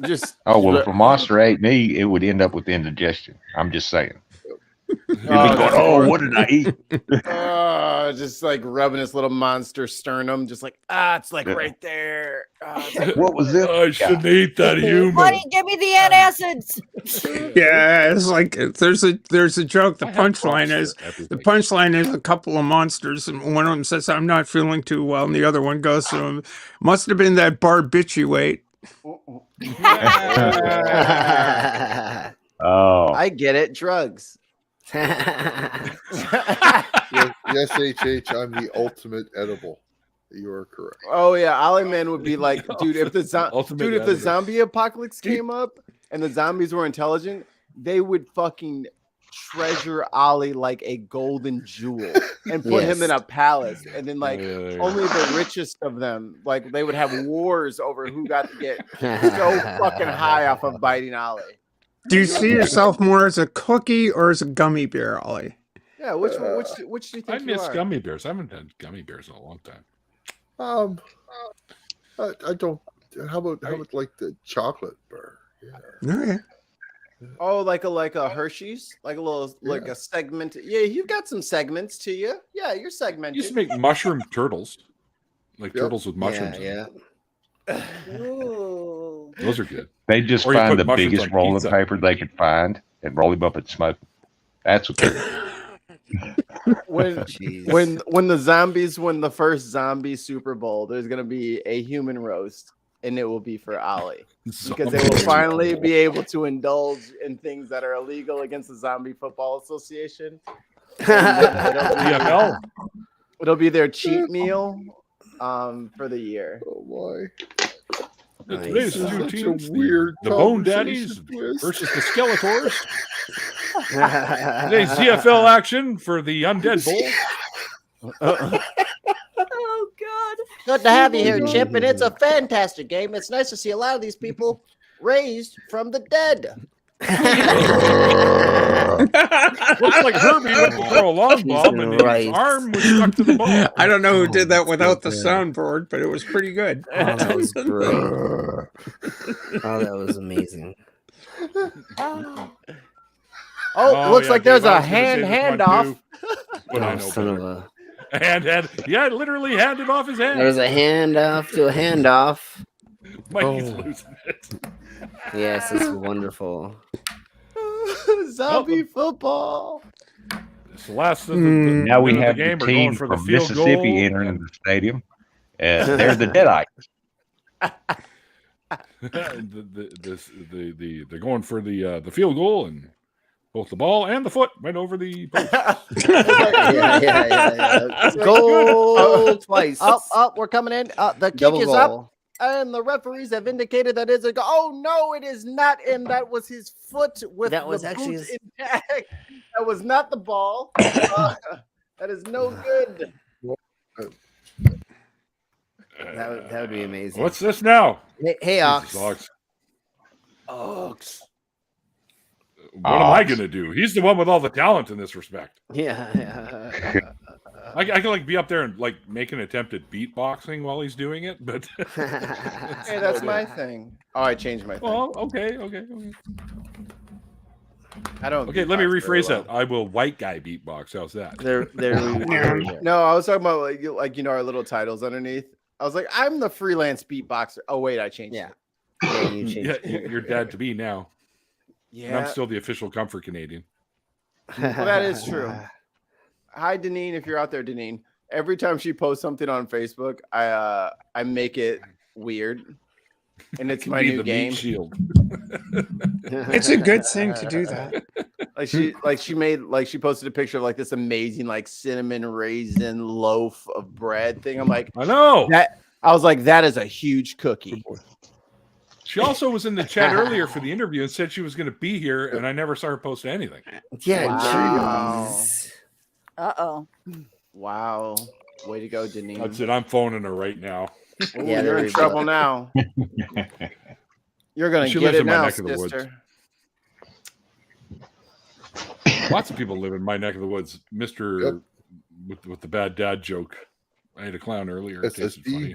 Just Oh, well, if a monster ate me, it would end up with indigestion. I'm just saying. You'd be Oh, going, oh, what did I eat? just like rubbing this little monster sternum, just like it's like Yeah. right there. It's like, What was it? I shouldn't eat that human. Honey, give me the antacids. Yeah, it's like there's a joke. The I have punchline props is for everything. the punchline is a couple of monsters, and one of them says, "I'm not feeling too well," and the other one goes to him, "Must have been that bar bitch you ate." Oh, I get it. Drugs. Yes, HH, I'm the ultimate edible. You are correct. Oh yeah, Ollie Man would be like, dude, if the Ultimate if the editor. zombie apocalypse came up and the zombies were intelligent, they would fucking treasure Ollie like a golden jewel and put him Yes. in a palace, and then like Yeah. only the richest of them, like they would have wars over who got to get so fucking high off of biting Ollie. Do you see yourself more as a cookie or as a gummy bear, Ollie? Yeah, which do you think I you miss are? gummy bears. I haven't done gummy bears in a long time. I don't. How about like the chocolate bar? Yeah. Okay. Oh, like a Hershey's, like a little like a segment. Yeah, you've got some segments to you. Yeah, you're I segmented. used to make mushroom turtles, like Yep. turtles with mushrooms. in Yeah, them. Ooh. Those are good. they just Or you find put the mushrooms biggest on rolling pizza. paper they could find and roll him up and smoke him. That's what they're when Jeez. when the zombies win the first zombie Super Bowl, there's gonna be a human roast, and it will be for Ollie because they will finally be able to indulge in things that are illegal against the Zombie Football Association. CFL. It'll be their cheat meal for the year. Oh my! Today's Nice. two Such a teams, weird the Bone conversation Daddies twist. versus the Skeletors. Today's CFL action for the Undead Bowl. Oh God. Good to have you here, Chip, and it's a fantastic game. It's nice to see a lot of these people raised from the dead. Looks like Herbie went to throw a long bomb and Right. his arm was stuck to the ball. I don't know who did that without the good. soundboard, but it was pretty good. Oh, that was great. Oh, that was amazing. Oh, looks yeah, like there's Dave, I a was gonna say hand this one, handoff. too. But I Oh, know son of better. a. Hand, yeah, literally handed off his hand. There's a handoff to a handoff. Mikey's Oh. losing it. Yes, it's wonderful. Zombie football. It's the last of the, Mm. Now we minute have of the game. the We're going team for the from field Mississippi goal. entering the stadium. They're the Deadites. They're going for the field goal, and both the ball and the foot went over the post. Yeah. Goal twice. Up, we're coming in. The kick Double is goal. up, and the referees have indicated that it's a goal. Oh no, it is not, and that was his foot with That was the actually boot his- intact. That was not the ball. That is no good. That would be amazing. What's this now? Hey, Ox. Jesus, Ox. Ox. What am I gonna do? He's the one with all the talent in this respect. Yeah. I can like be up there and like make an attempt at beatboxing while he's doing it, but Hey, that's my thing. Oh, I changed my thing. well, okay. I don't. Okay, let me beatbox very rephrase well. that. I will white guy beatbox. How's that? there we go. No, I was talking about like our little titles underneath. I was like, I'm the freelance beatboxer. Oh wait, I changed Yeah. it. Yeah, you changed Yeah, it. you're dad to be now. And I'm Yeah, still the official comfort Canadian. well, that is true. Hi, Deneen, if you're out there, Deneen. Every time she posts something on Facebook, I make it weird, and it's my Be new the meat game. shield. It's a good thing to do that. She posted a picture of like this amazing like cinnamon raisin loaf of bread thing. I'm like, I know. I was like, that is a huge cookie. She also was in the chat earlier for the interview and said she was going to be here, and I never saw her post anything. Yeah. Wow. Jeez. Uh-oh. Wow, way to go, Deneen. That's it. I'm phoning her right now. Ooh, Yeah, you're there in you go. trouble now. You're gonna She get lives it in my now, neck of the woods. sister. Lots of people live in my neck of the woods. Mr. With the bad dad joke. I had a clown earlier. It tasted funny.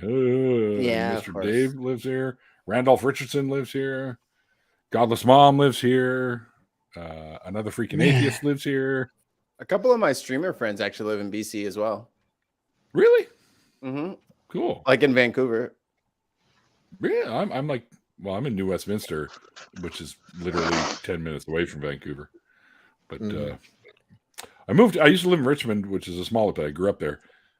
Yeah, of Mr. course. Dave lives here. Randolph Richardson lives here. Godless Mom lives here. Another freaking atheist lives here. A couple of my streamer friends actually live in BC as well. Really? Mm-hmm. Cool. Like in Vancouver. Yeah, I'm like, well, I'm in New Westminster, which is literally 10 minutes away from Vancouver. But I used to live in Richmond, which is a smaller place. I grew up there.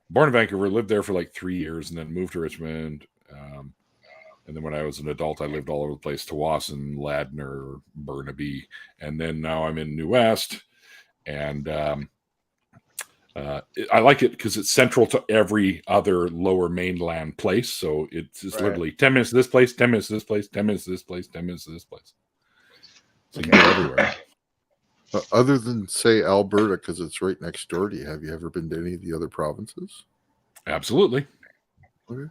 Born in Vancouver, lived there for like 3 years, and then moved to Richmond. And then when I was an adult, I lived all over the place, Tawasin, Ladner, Burnaby. And then now I'm in New West. And I like it because it's central to every other lower mainland place. So it's just literally 10 minutes to this place, 10 minutes to this place, 10 minutes to this place, 10 minutes to this place. So you can go everywhere. Other than say Alberta, because it's right next door to you, have you ever been to any of the other provinces? Absolutely. Okay.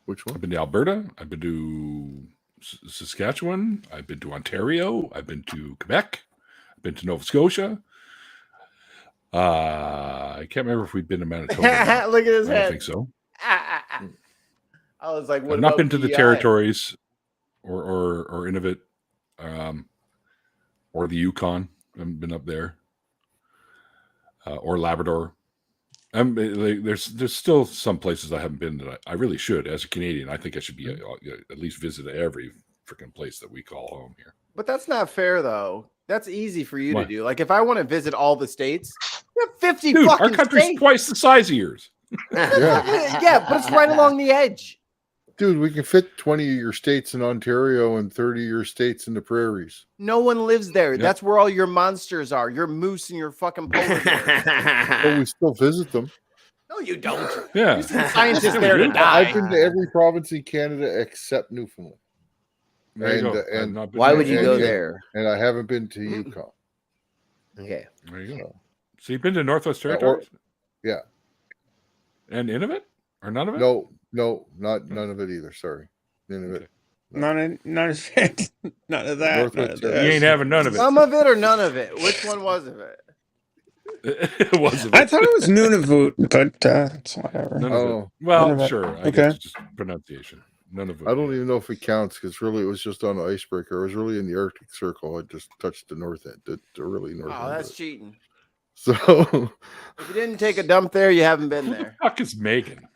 Which one? I've been to Alberta. I've been to Saskatchewan. I've been to Ontario. I've been to Quebec. I've been to Nova Scotia. I can't remember if we've been to Manitoba. Look at his I head. don't think so. I was like, what I've not about been to the PEI? territories or Inuvit or the Yukon. I haven't been up there. Or Labrador. There's still some places I haven't been that I really should. As a Canadian, I think I should be at least visit every freaking place that we call home here. But that's not fair, though. That's easy for you What? to do. Like, if I want to visit all the states, we have 50 Dude, fucking our country's states. twice the size of yours. Yeah, but it's right along the edge. Dude, we can fit 20 of your states in Ontario and 30 of your states in the prairies. No one lives there. Yep. That's where all your monsters are. Your moose and your fucking polar bears. But we still visit them. No, you don't. Yeah. You send scientists there to die. I've been to every province in Canada except Newfoundland. There you And, go. and I've not been Why there. would you and- go and- there? And I haven't been to Yukon. Okay. There you go. So you've been to Northwest Territories? Yeah. And Inuvit? Or none of it? No, none of it either. Sorry. None of it. None of it. None of that. None of Northwest You that. ain't having none of it. Some of it or none of it? Which one was of it? It wasn't. I thought it was Nunavut, but it's whatever. None of Oh. it. Well, None of it. sure. I Okay. guess it's just pronunciation. None of it. I don't even know if it counts because really it was just on the icebreaker. I was really in the Arctic Circle. I just touched the north end, the really north Oh, end. that's of it. cheating. So If you didn't take a dump there, you haven't been Who the there. fuck is Megan?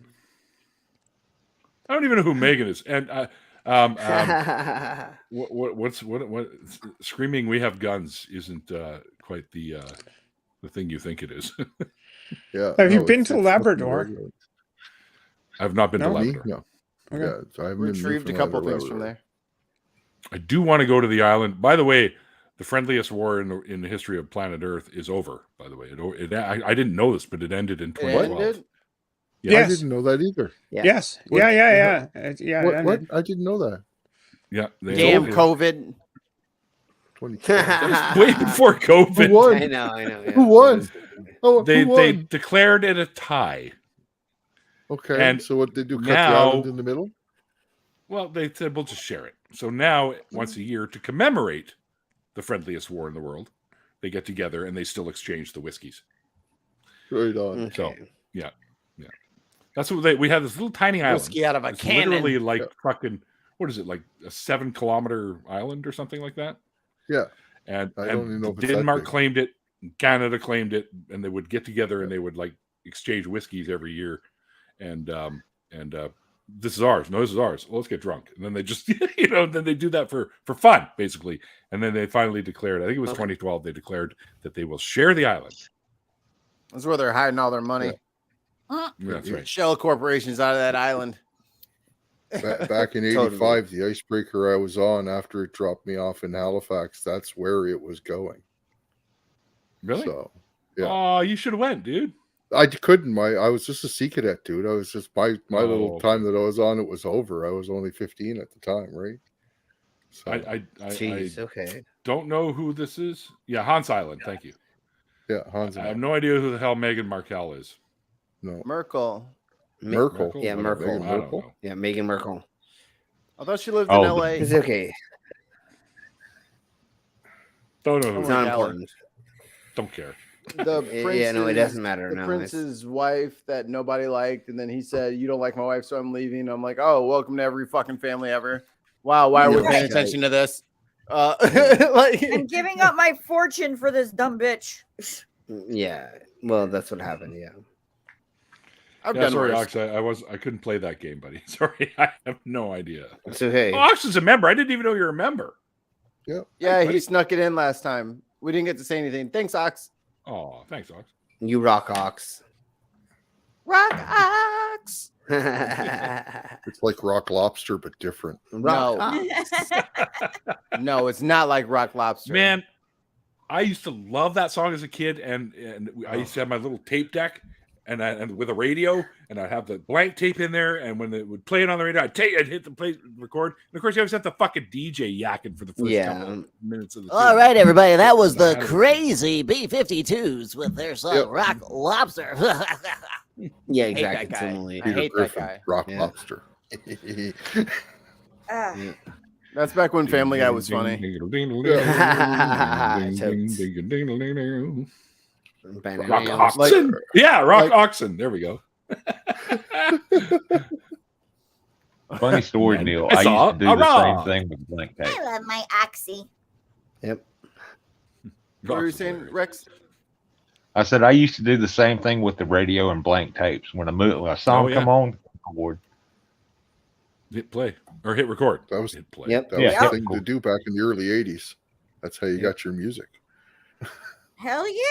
I don't even know who Megan is. And what screaming we have guns isn't quite the thing you think it is. yeah. Have you no, been it's- to it's Labrador? fucking regular. I've not been to No, Me? Labrador. No. Okay. Yeah, so I haven't been to Retrieved a Newfoundland couple or things from Labrador. there. I do want to go to the island. By the way, the friendliest war in the history of planet Earth is over. By the way, I didn't know this, but it ended in It 2012. ended? Yeah. Yes. I didn't know that either. Yeah. Yes. What- Yeah. Yeah. What? it What? ended. I didn't know that. Yeah, they Damn ended. COVID. 2012. Way before Who COVID. won? I know. Yeah. Who won? Oh, They who won? declared it a tie. Okay. and so what they do? Cut now- the island in the middle? Well, they said we'll just share it. So now, once a year, to commemorate the friendliest war in the world. They get together and they still exchange the whiskeys. Right on. Okay. So yeah. That's what we had this little tiny island. Whiskey out of a It's cannon. literally like fucking, what is it, like a 7-kilometer island or something like that? Yeah. And, I don't even know if it's that Denmark big. claimed it, Canada claimed it, and they would get together and they would like exchange whiskeys every year. And this is ours. No, this is ours. Well, let's get drunk. And then they just, then they do that for fun, basically. And then they finally declared, I think it was 2012, they declared that they will share the island. That's where they're hiding all their money. That's right. Shell corporations out of that island. Back in '85, the icebreaker I was on after it dropped me off in Halifax, that's where it was going. Really? So, yeah. Oh, you should have went, dude. I couldn't. I was just a sea cadet, dude. I was just my little okay. time that I was on it was over. I was only 15 at the time, right? So I Jeez, okay. don't know who this is. Yeah, Hans Island. Thank you. yeah, Hans. I have no idea who the hell Meghan Markle is. No, Merkel. Merkel. Yeah, Whatever. Merkel. I don't Merkel? know. Yeah, Meghan Merkel. I thought she lived in Oh, LA. It's okay. Don't know who. It's my not God. important. Don't care. The Yeah, no, it doesn't matter. The No, prince's wife that nobody liked, and then he said, "You don't like my wife, so I'm leaving." I'm like, "Oh, welcome to every fucking family ever." Wow, why are we Right. paying attention to this? Like, I'm giving up my fortune for this dumb bitch. Yeah. Well, that's what happened. Yeah. I've Yeah, done sorry, worse. Ox. I couldn't play that game, buddy. Sorry, I have no idea. It's okay. Oh, Ox is a member. I didn't even know you're a member. Yeah, buddy. he snuck it in last time. We didn't get to say anything. Thanks, Ox. Oh, thanks, Ox. You rock ox. Rock Ox. It's like Rock Lobster, but different. Rock No. ox. No, it's not like Rock Lobster. Man, I used to love that song as a kid, and I used to have my little tape deck, and with a radio, and I'd have the blank tape in there, and when it would play it on the radio, I'd hit the play record, and of course you always have the fucking DJ yakking for the first couple of minutes of the All tune. right, everybody. That was I the had it. crazy B-52s with their song Yep. Rock Lobster. Yeah, hate that exactly. guy. Similarly. I Peter hate that Griffin, guy. Rock Yeah. Lobster. Ah, That's back when Family Guy was funny. Rock Oxen. Yeah, Rock Oxen. There we go. Funny story, Man, Neil. I I saw used to do a the same rock. thing with blank tape. I love my oxy. Yep. What were you saying, Rex? I said I used to do the same thing with the radio and blank tapes. When a song Oh, yeah. come on, record. Hit play or hit record. That was Hit play. Yep. that Yeah. was Yep. the thing to do back in the early '80s. That's how you got your music. Hell yeah.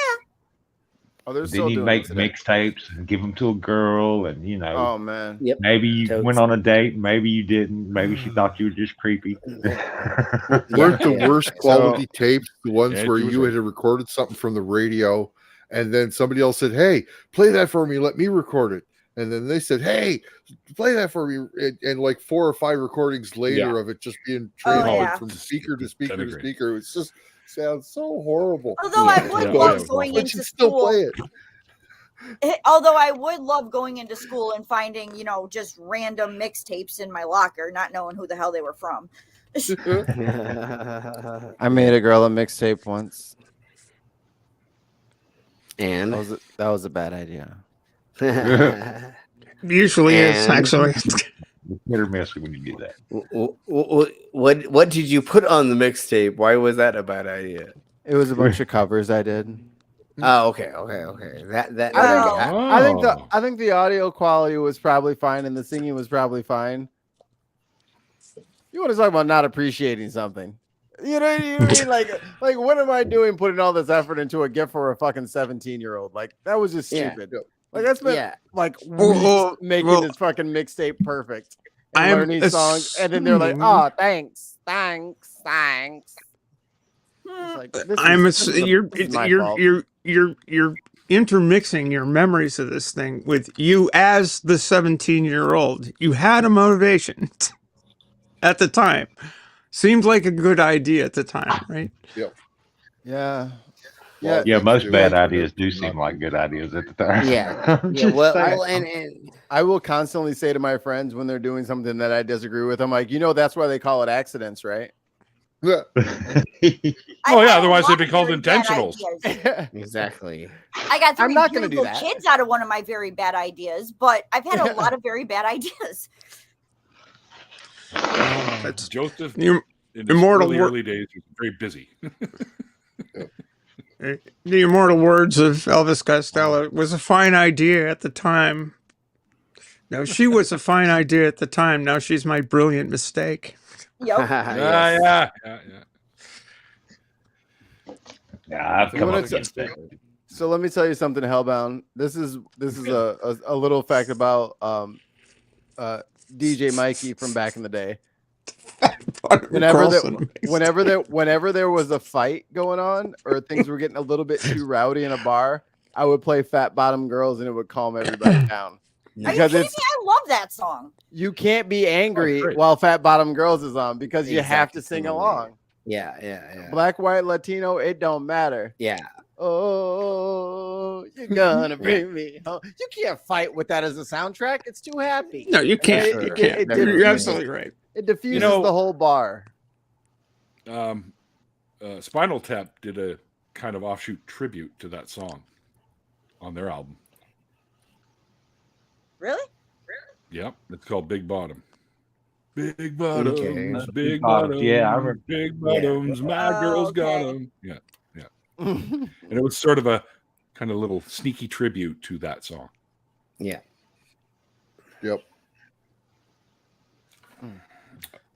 Oh, they're Then still you doing make it today. mixtapes and give them to a girl, and Oh man. Yep. maybe you Totes. went on a date, maybe you didn't. Maybe she thought you were just creepy. Weren't the Yeah. worst quality tapes the ones Yeah, where you was you right. had recorded something from the radio, and then somebody else said, "Hey, play that for me. Let me record it." And then they said, "Hey, play that for me." And like 4 or 5 recordings later Yeah. of it just being Oh, transferred yeah. from speaker to speaker to Denigrate. speaker. It's just sounds so horrible. Although I Yeah, would yeah, love yeah. going But into you still school. play it. Although I would love going into school and finding, just random mixtapes in my locker, not knowing who the hell they were from. I made a girl a mixtape once. And That was a bad idea. Usually is And- actually. Hit or miss when you do that. what did you put on the mixtape? Why was that a bad idea? It was a bunch of covers I did. Oh, okay. That I think the audio quality was probably fine and the singing was probably fine. You want to talk about not appreciating something? You know what I mean? Like what am I doing putting all this effort into a gift for a fucking 17-year-old? Like that was just Yeah. stupid. Like that's been Yeah. like Well, weeks making well, this fucking mixtape perfect. And I'm learning songs, and then they're like, assuming- "Oh, thanks." It's like, this You're intermixing your memories of this thing with you as the 17-year-old. You had a motivation at the time. Seemed like a good idea at the time, right? yeah. Yeah, most do bad like ideas it. do seem like good ideas at the time. Yeah. I'm Yeah. just Well, saying. and I will constantly say to my friends when they're doing something that I disagree with, I'm like, that's why they call it accidents, right? Oh yeah, otherwise they'd be called intentionals. Exactly. I got 3 I'm not gonna do beautiful that. kids out of one of my very bad ideas, but I've had a lot of very bad ideas. That's Joseph, the in his immortal early days, was very busy. the immortal words of Elvis Costello. It was a fine idea at the time. No, she was a fine idea at the time. Now she's my brilliant mistake. Yep. Yes. Yeah. Yeah, I've You come wanna up against that. So let me tell you something, Hellbound. This is a little fact about DJ Mikey from back in the day. Whenever there was a fight going on or things were getting a little bit too rowdy in a bar, I would play Fat Bottom Girls and it would calm everybody down. Are you kidding me? I love that song. You can't be angry great. while Fat Bottom Girls is on because you have to sing along. Yeah. Black, white, Latino, it don't matter. Yeah. Oh, you're gonna bring me home. You can't fight with that as a soundtrack. It's too happy. No, you can't. It- You it- can't. it You're diffuses- absolutely right. It diffuses know- the whole bar. Spinal Tap did a kind of offshoot tribute to that song on their album. Really? Yep, it's called Big Bottom. Big bottoms, Okay. big Bottoms, bottoms, yeah, I remember. big bottoms. My girls got okay. them. Yeah, and it was sort of a kind of little sneaky tribute to that song. Yeah. Yep.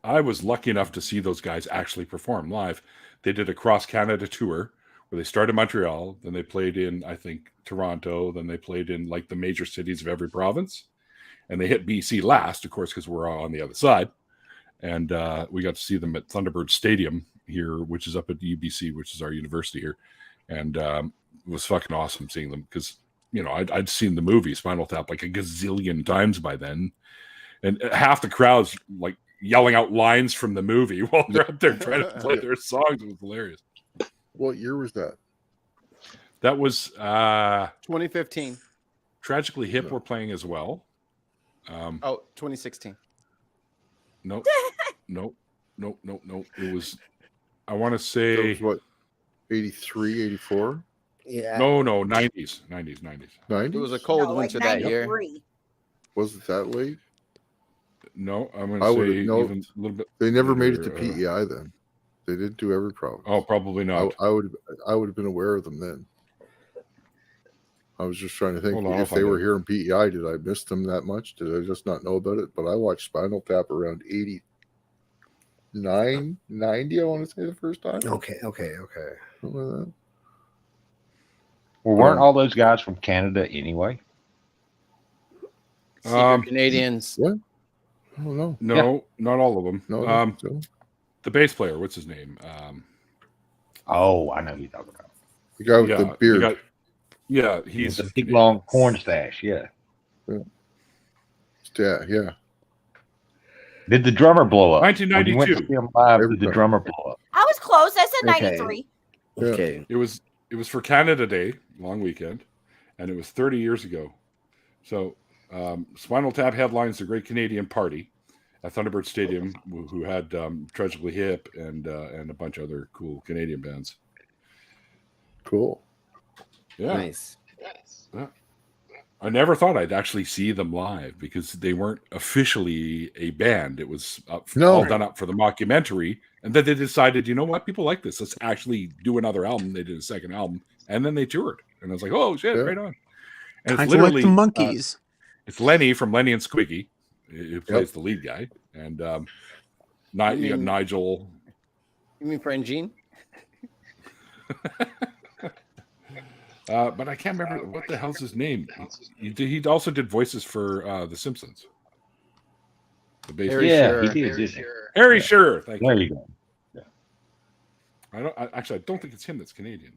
I was lucky enough to see those guys actually perform live. They did a cross Canada tour where they started in Montreal, then they played in, I think, Toronto, then they played in like the major cities of every province, and they hit BC last, of course, because we're all on the other side. And we got to see them at Thunderbird Stadium here, which is up at UBC, which is our university here, and it was fucking awesome seeing them because I'd seen the movie Spinal Tap like a gazillion times by then, and half the crowd's like yelling out lines from the movie while they're up there trying to play their songs. It was hilarious. What year was that? That was 2015. Tragically Hip were playing as well. 2016. No. It was, I want to That say, was what, 83, 84? Yeah. no, 90s. 90? It was a cold No, winter like that year. 93. Was it that late? No, I'm going I to would've- say no, even a little bit. They never made it to later, PEI then. They didn't do every province. Oh, probably not. I would have been aware of them then. I was just trying to think Hold on, I'll if they find were out. here in PEI, did I miss them that much? Did I just not know about it? But I watched Spinal Tap around 89, 90, I want to say the first time. Okay. Something like that. Well, weren't all those guys from Canada anyway? Secret Canadians. I don't know. No, not all of them. No, so, The bass player, what's his name? Oh, I know who you're talking about. the guy with the beard. He's He's a big long corn stash. Yeah. Yeah. Did the drummer blow up? When you went to 1992. see him live, did the Everybody. drummer blow up? I was close. I said Okay. 93. Yeah. Okay. It was for Canada Day, long weekend, and it was 30 years ago. So Spinal Tap headlines the Great Canadian Party at Thunderbird Stadium, who had Tragically Hip and a bunch of other cool Canadian bands. Cool. Yeah, Nice. I never thought I'd actually see them live because they weren't officially a band. It was all done up for the mockumentary, and then they decided, you know what, people like this. Let's actually do another album. They did a second album, and then they toured, and I was like, oh shit, Yeah. right on. And Kind it's of like literally the monkeys. it's Lenny from Lenny and Squiggy, who plays the lead guy, and you got Nigel. You mean Friend Gene? But I can't remember what the hell's his name. He also did voices for The Simpsons. The bass Harry Yeah, Shearer. he did, didn't he? Harry Shearer. Thank There you. you go. I don't think it's him that's Canadian.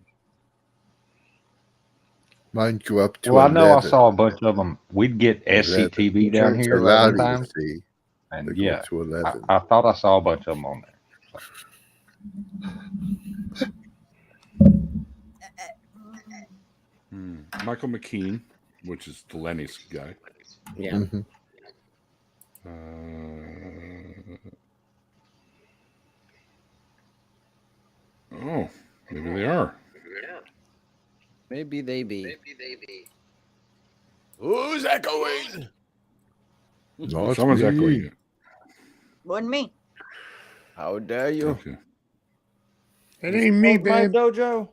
Mine go up to Well, I know I 11. saw a bunch of them. We'd get SCTV down here a lot of times, See, and they go yeah, up to 11. I thought I saw a bunch of them on there. Michael McKean, which is the Lenny's guy. Yeah. Mhm. Oh, maybe they are. Maybe they be. Who's echoing? No, it's Someone's me. echoing it. Wasn't me. How dare you? Okay. It ain't me, Spoke my babe. dojo.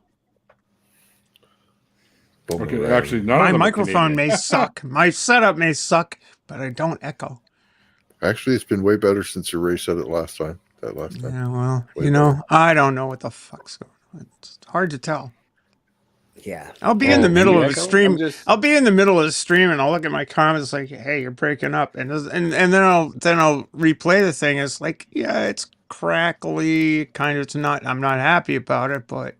Okay, actually, none My of them are microphone Canadian. may suck. My setup may suck, but I don't echo. Actually, it's been way better since Ray said it last time. That last time. Yeah, well, Way you know, better. I don't know what the fuck's going on. It's hard to tell. Yeah. I'll be in the Oh, middle you of a echo? stream. I'm just- I'll be in the middle of the stream, and I'll look at my comments like, "Hey, you're breaking up," and then I'll replay the thing. It's like, yeah, it's crackly, kind of. It's not. I'm not happy about it, but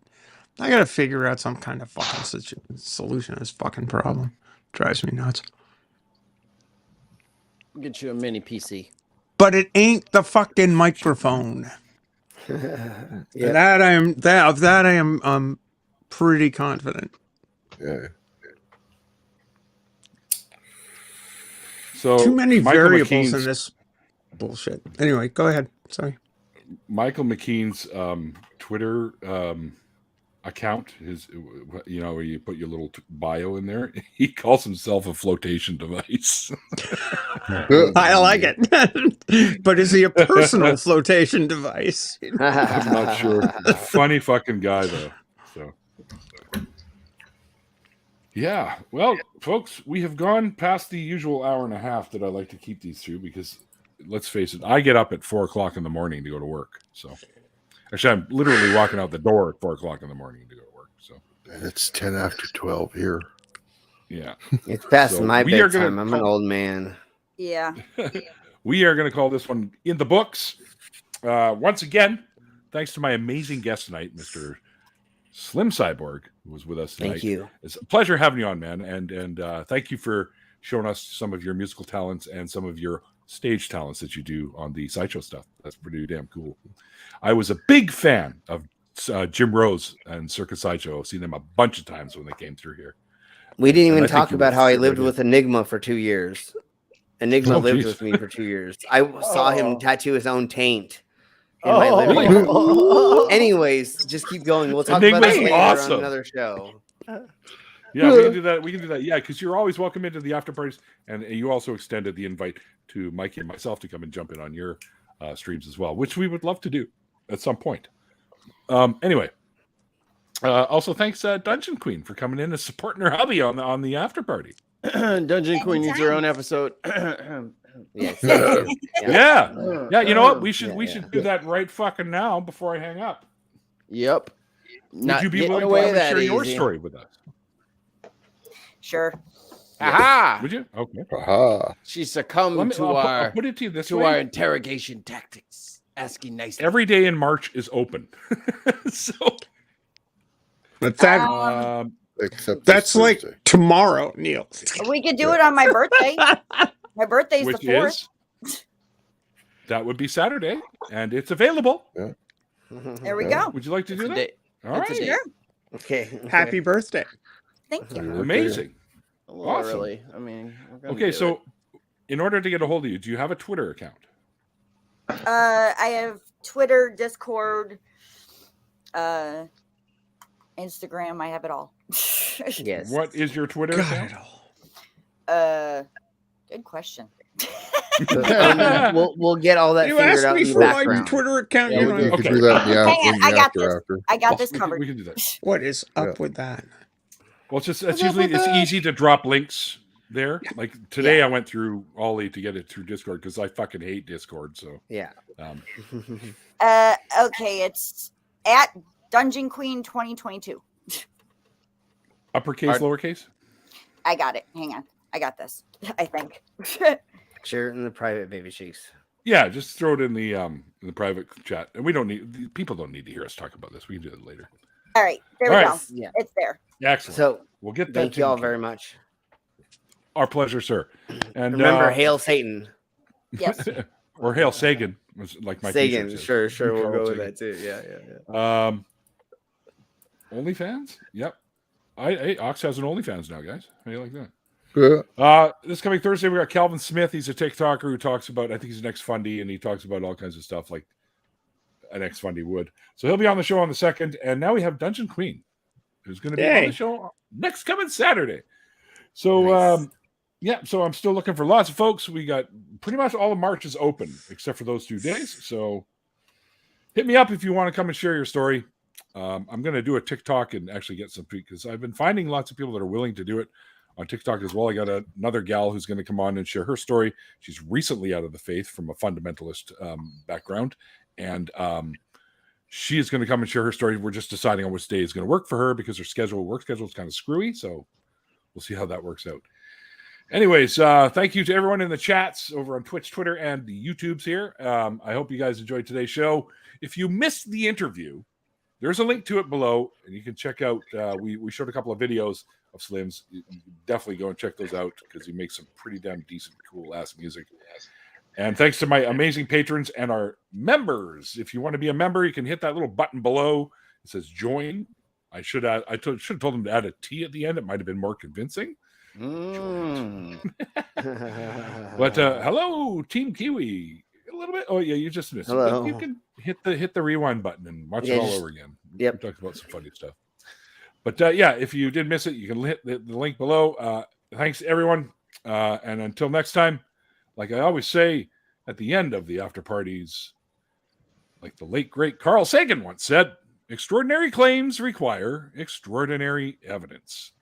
I gotta figure out some kind of fucking solution to this fucking problem. Drives me nuts. Get you a mini PC. But it ain't the fucking microphone. Yeah. That I am pretty confident. Yeah. So Too many Michael variables in McKean's- this bullshit. Anyway, go ahead. Sorry. Michael McKean's Twitter account, his, you know, where you put your little bio in there, he calls himself a flotation device. I like it. But is he a personal flotation device? I'm not sure. Funny fucking guy, though. So, yeah. Well, folks, we have gone past the usual hour and a half that I like to keep these through because, let's face it, I get up at 4 o'clock in the morning to go to work. So, actually, I'm literally walking out the door at 4 o'clock in the morning to go to work. So, And it's 10 after 12 here. yeah. It's past So my we are gonna bedtime. I'm an old man. Yeah. We are going to call this one in the books. Once again, thanks to my amazing guest tonight, Mr. Slim Cyborg, who was with us tonight. Thank you. It's a pleasure having you on, man. And thank you for showing us some of your musical talents and some of your stage talents that you do on the sideshow stuff. That's pretty damn cool. I was a big fan of Jim Rose and Circus Sideshow. I've seen them a bunch of times when they came through here. We didn't And even I think talk you about would how I fit lived right with Enigma for 2 years. Enigma Oh, lived geez. with me for 2 years. I saw him Oh. tattoo his own taint in my living really? room. Anyways, just keep going. We'll talk about Enigma's this later awesome. on another show. Yeah, we can do that. We can do that. Yeah, because you're always welcome into the after parties, and you also extended the invite to Mikey and myself to come and jump in on your streams as well, which we would love to do at some point. Anyway, also thanks Dungeon Queen for coming in and supporting her hubby on the after party. Dungeon Queen needs her own episode. Yes. Yeah, you know what? We should Yeah, should do that right fucking now before I hang up. Yep. Would you be getting willing to away come and that share your easy. story with us? Sure. Aha! Would you? Okay. Aha. She succumbed I'll to I'll put it to you this to way. our interrogation tactics. Asking nicely. Every day in March is open. So But that Except that's this like Thursday. tomorrow, Neil. We could do it on my birthday. My birthday's which the 4th. is that would be Saturday, and it's available. There we Yeah. go. Would you like to do It's a that? day. All It's a right. day. Sure. Okay. Happy birthday. Thank you. Amazing. A little Awesome. early. I mean, we're gonna Okay, do so it. in order to get a hold of you, do you have a Twitter account? I have Twitter, Discord, Instagram. I have it all. Yes. What is your Twitter Got account? it all. Good question. We'll get all that You figured asked out me in the for my background. Twitter account. Yeah, you we know, You could Okay. do that in the, Hang on, in the I got this. after. I got Oh, this we covered. can do that. what is up Yeah. with that? Well, it's usually it's easy to drop links there. Like today, I went through Ollie to get it through Discord because I fucking hate Discord. So, Yeah. Okay, it's at Dungeon Queen 2022. uppercase, lowercase. I got it. Hang on. I got this. I think. Share it in the private baby cheeks. Yeah, just throw it in the private chat, and we don't need people don't need to hear us talk about this. We can do it later. All right. There All we right. go. Yeah. It's there. Excellent. So we'll get that. thank you all taken very care much. of. Our pleasure, sir. And Remember, hail Satan. Yes. or hail Sagan was like my Sagan. t-shirt says. Sure. We'll Carl go with Sagan. that too. Yeah. OnlyFans? Yep. Ox has an OnlyFans now, guys. How do you like that? Yeah. This coming Thursday, we got Calvin Smith. He's a TikToker who talks about, I think he's an ex-fundy, and he talks about all kinds of stuff like an ex-Fundy would. So he'll be on the show on the 2nd. And now we have Dungeon Queen, who's going to be on Yay. the show next coming Saturday. So, Nice. yeah, so I'm still looking for lots of folks. We got pretty much all of March is open except for those 2 days. So hit me up if you want to come and share your story. I'm going to do a TikTok and actually get some, because I've been finding lots of people that are willing to do it on TikTok as well. I got another gal who's going to come on and share her story. She's recently out of the faith from a fundamentalist background. And she is going to come and share her story. We're just deciding on which day is going to work for her because her work schedule is kind of screwy. So we'll see how that works out. Anyways, thank you to everyone in the chats over on Twitch, Twitter, and the YouTubes here. I hope you guys enjoyed today's show. If you missed the interview, there's a link to it below, and you can check out. We showed a couple of videos of Slim's. You definitely go and check those out because he makes some pretty damn decent, cool ass music. And thanks to my amazing patrons and our members. If you want to be a member, you can hit that little button below. It says join. I should have told them to add a T at the end. It might have been more convincing. But hello, Team Kiwi. A little bit. Oh yeah, you just missed Hello. it. You can hit the rewind button and watch it all over again. Yep. We talked about some funny stuff. But yeah, if you did miss it, you can hit the link below. Thanks everyone. And until next time, like I always say at the end of the after parties, like the late great Carl Sagan once said, extraordinary claims require extraordinary evidence.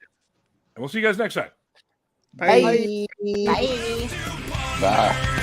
And we'll see you guys next time. Bye. Bye. Bye.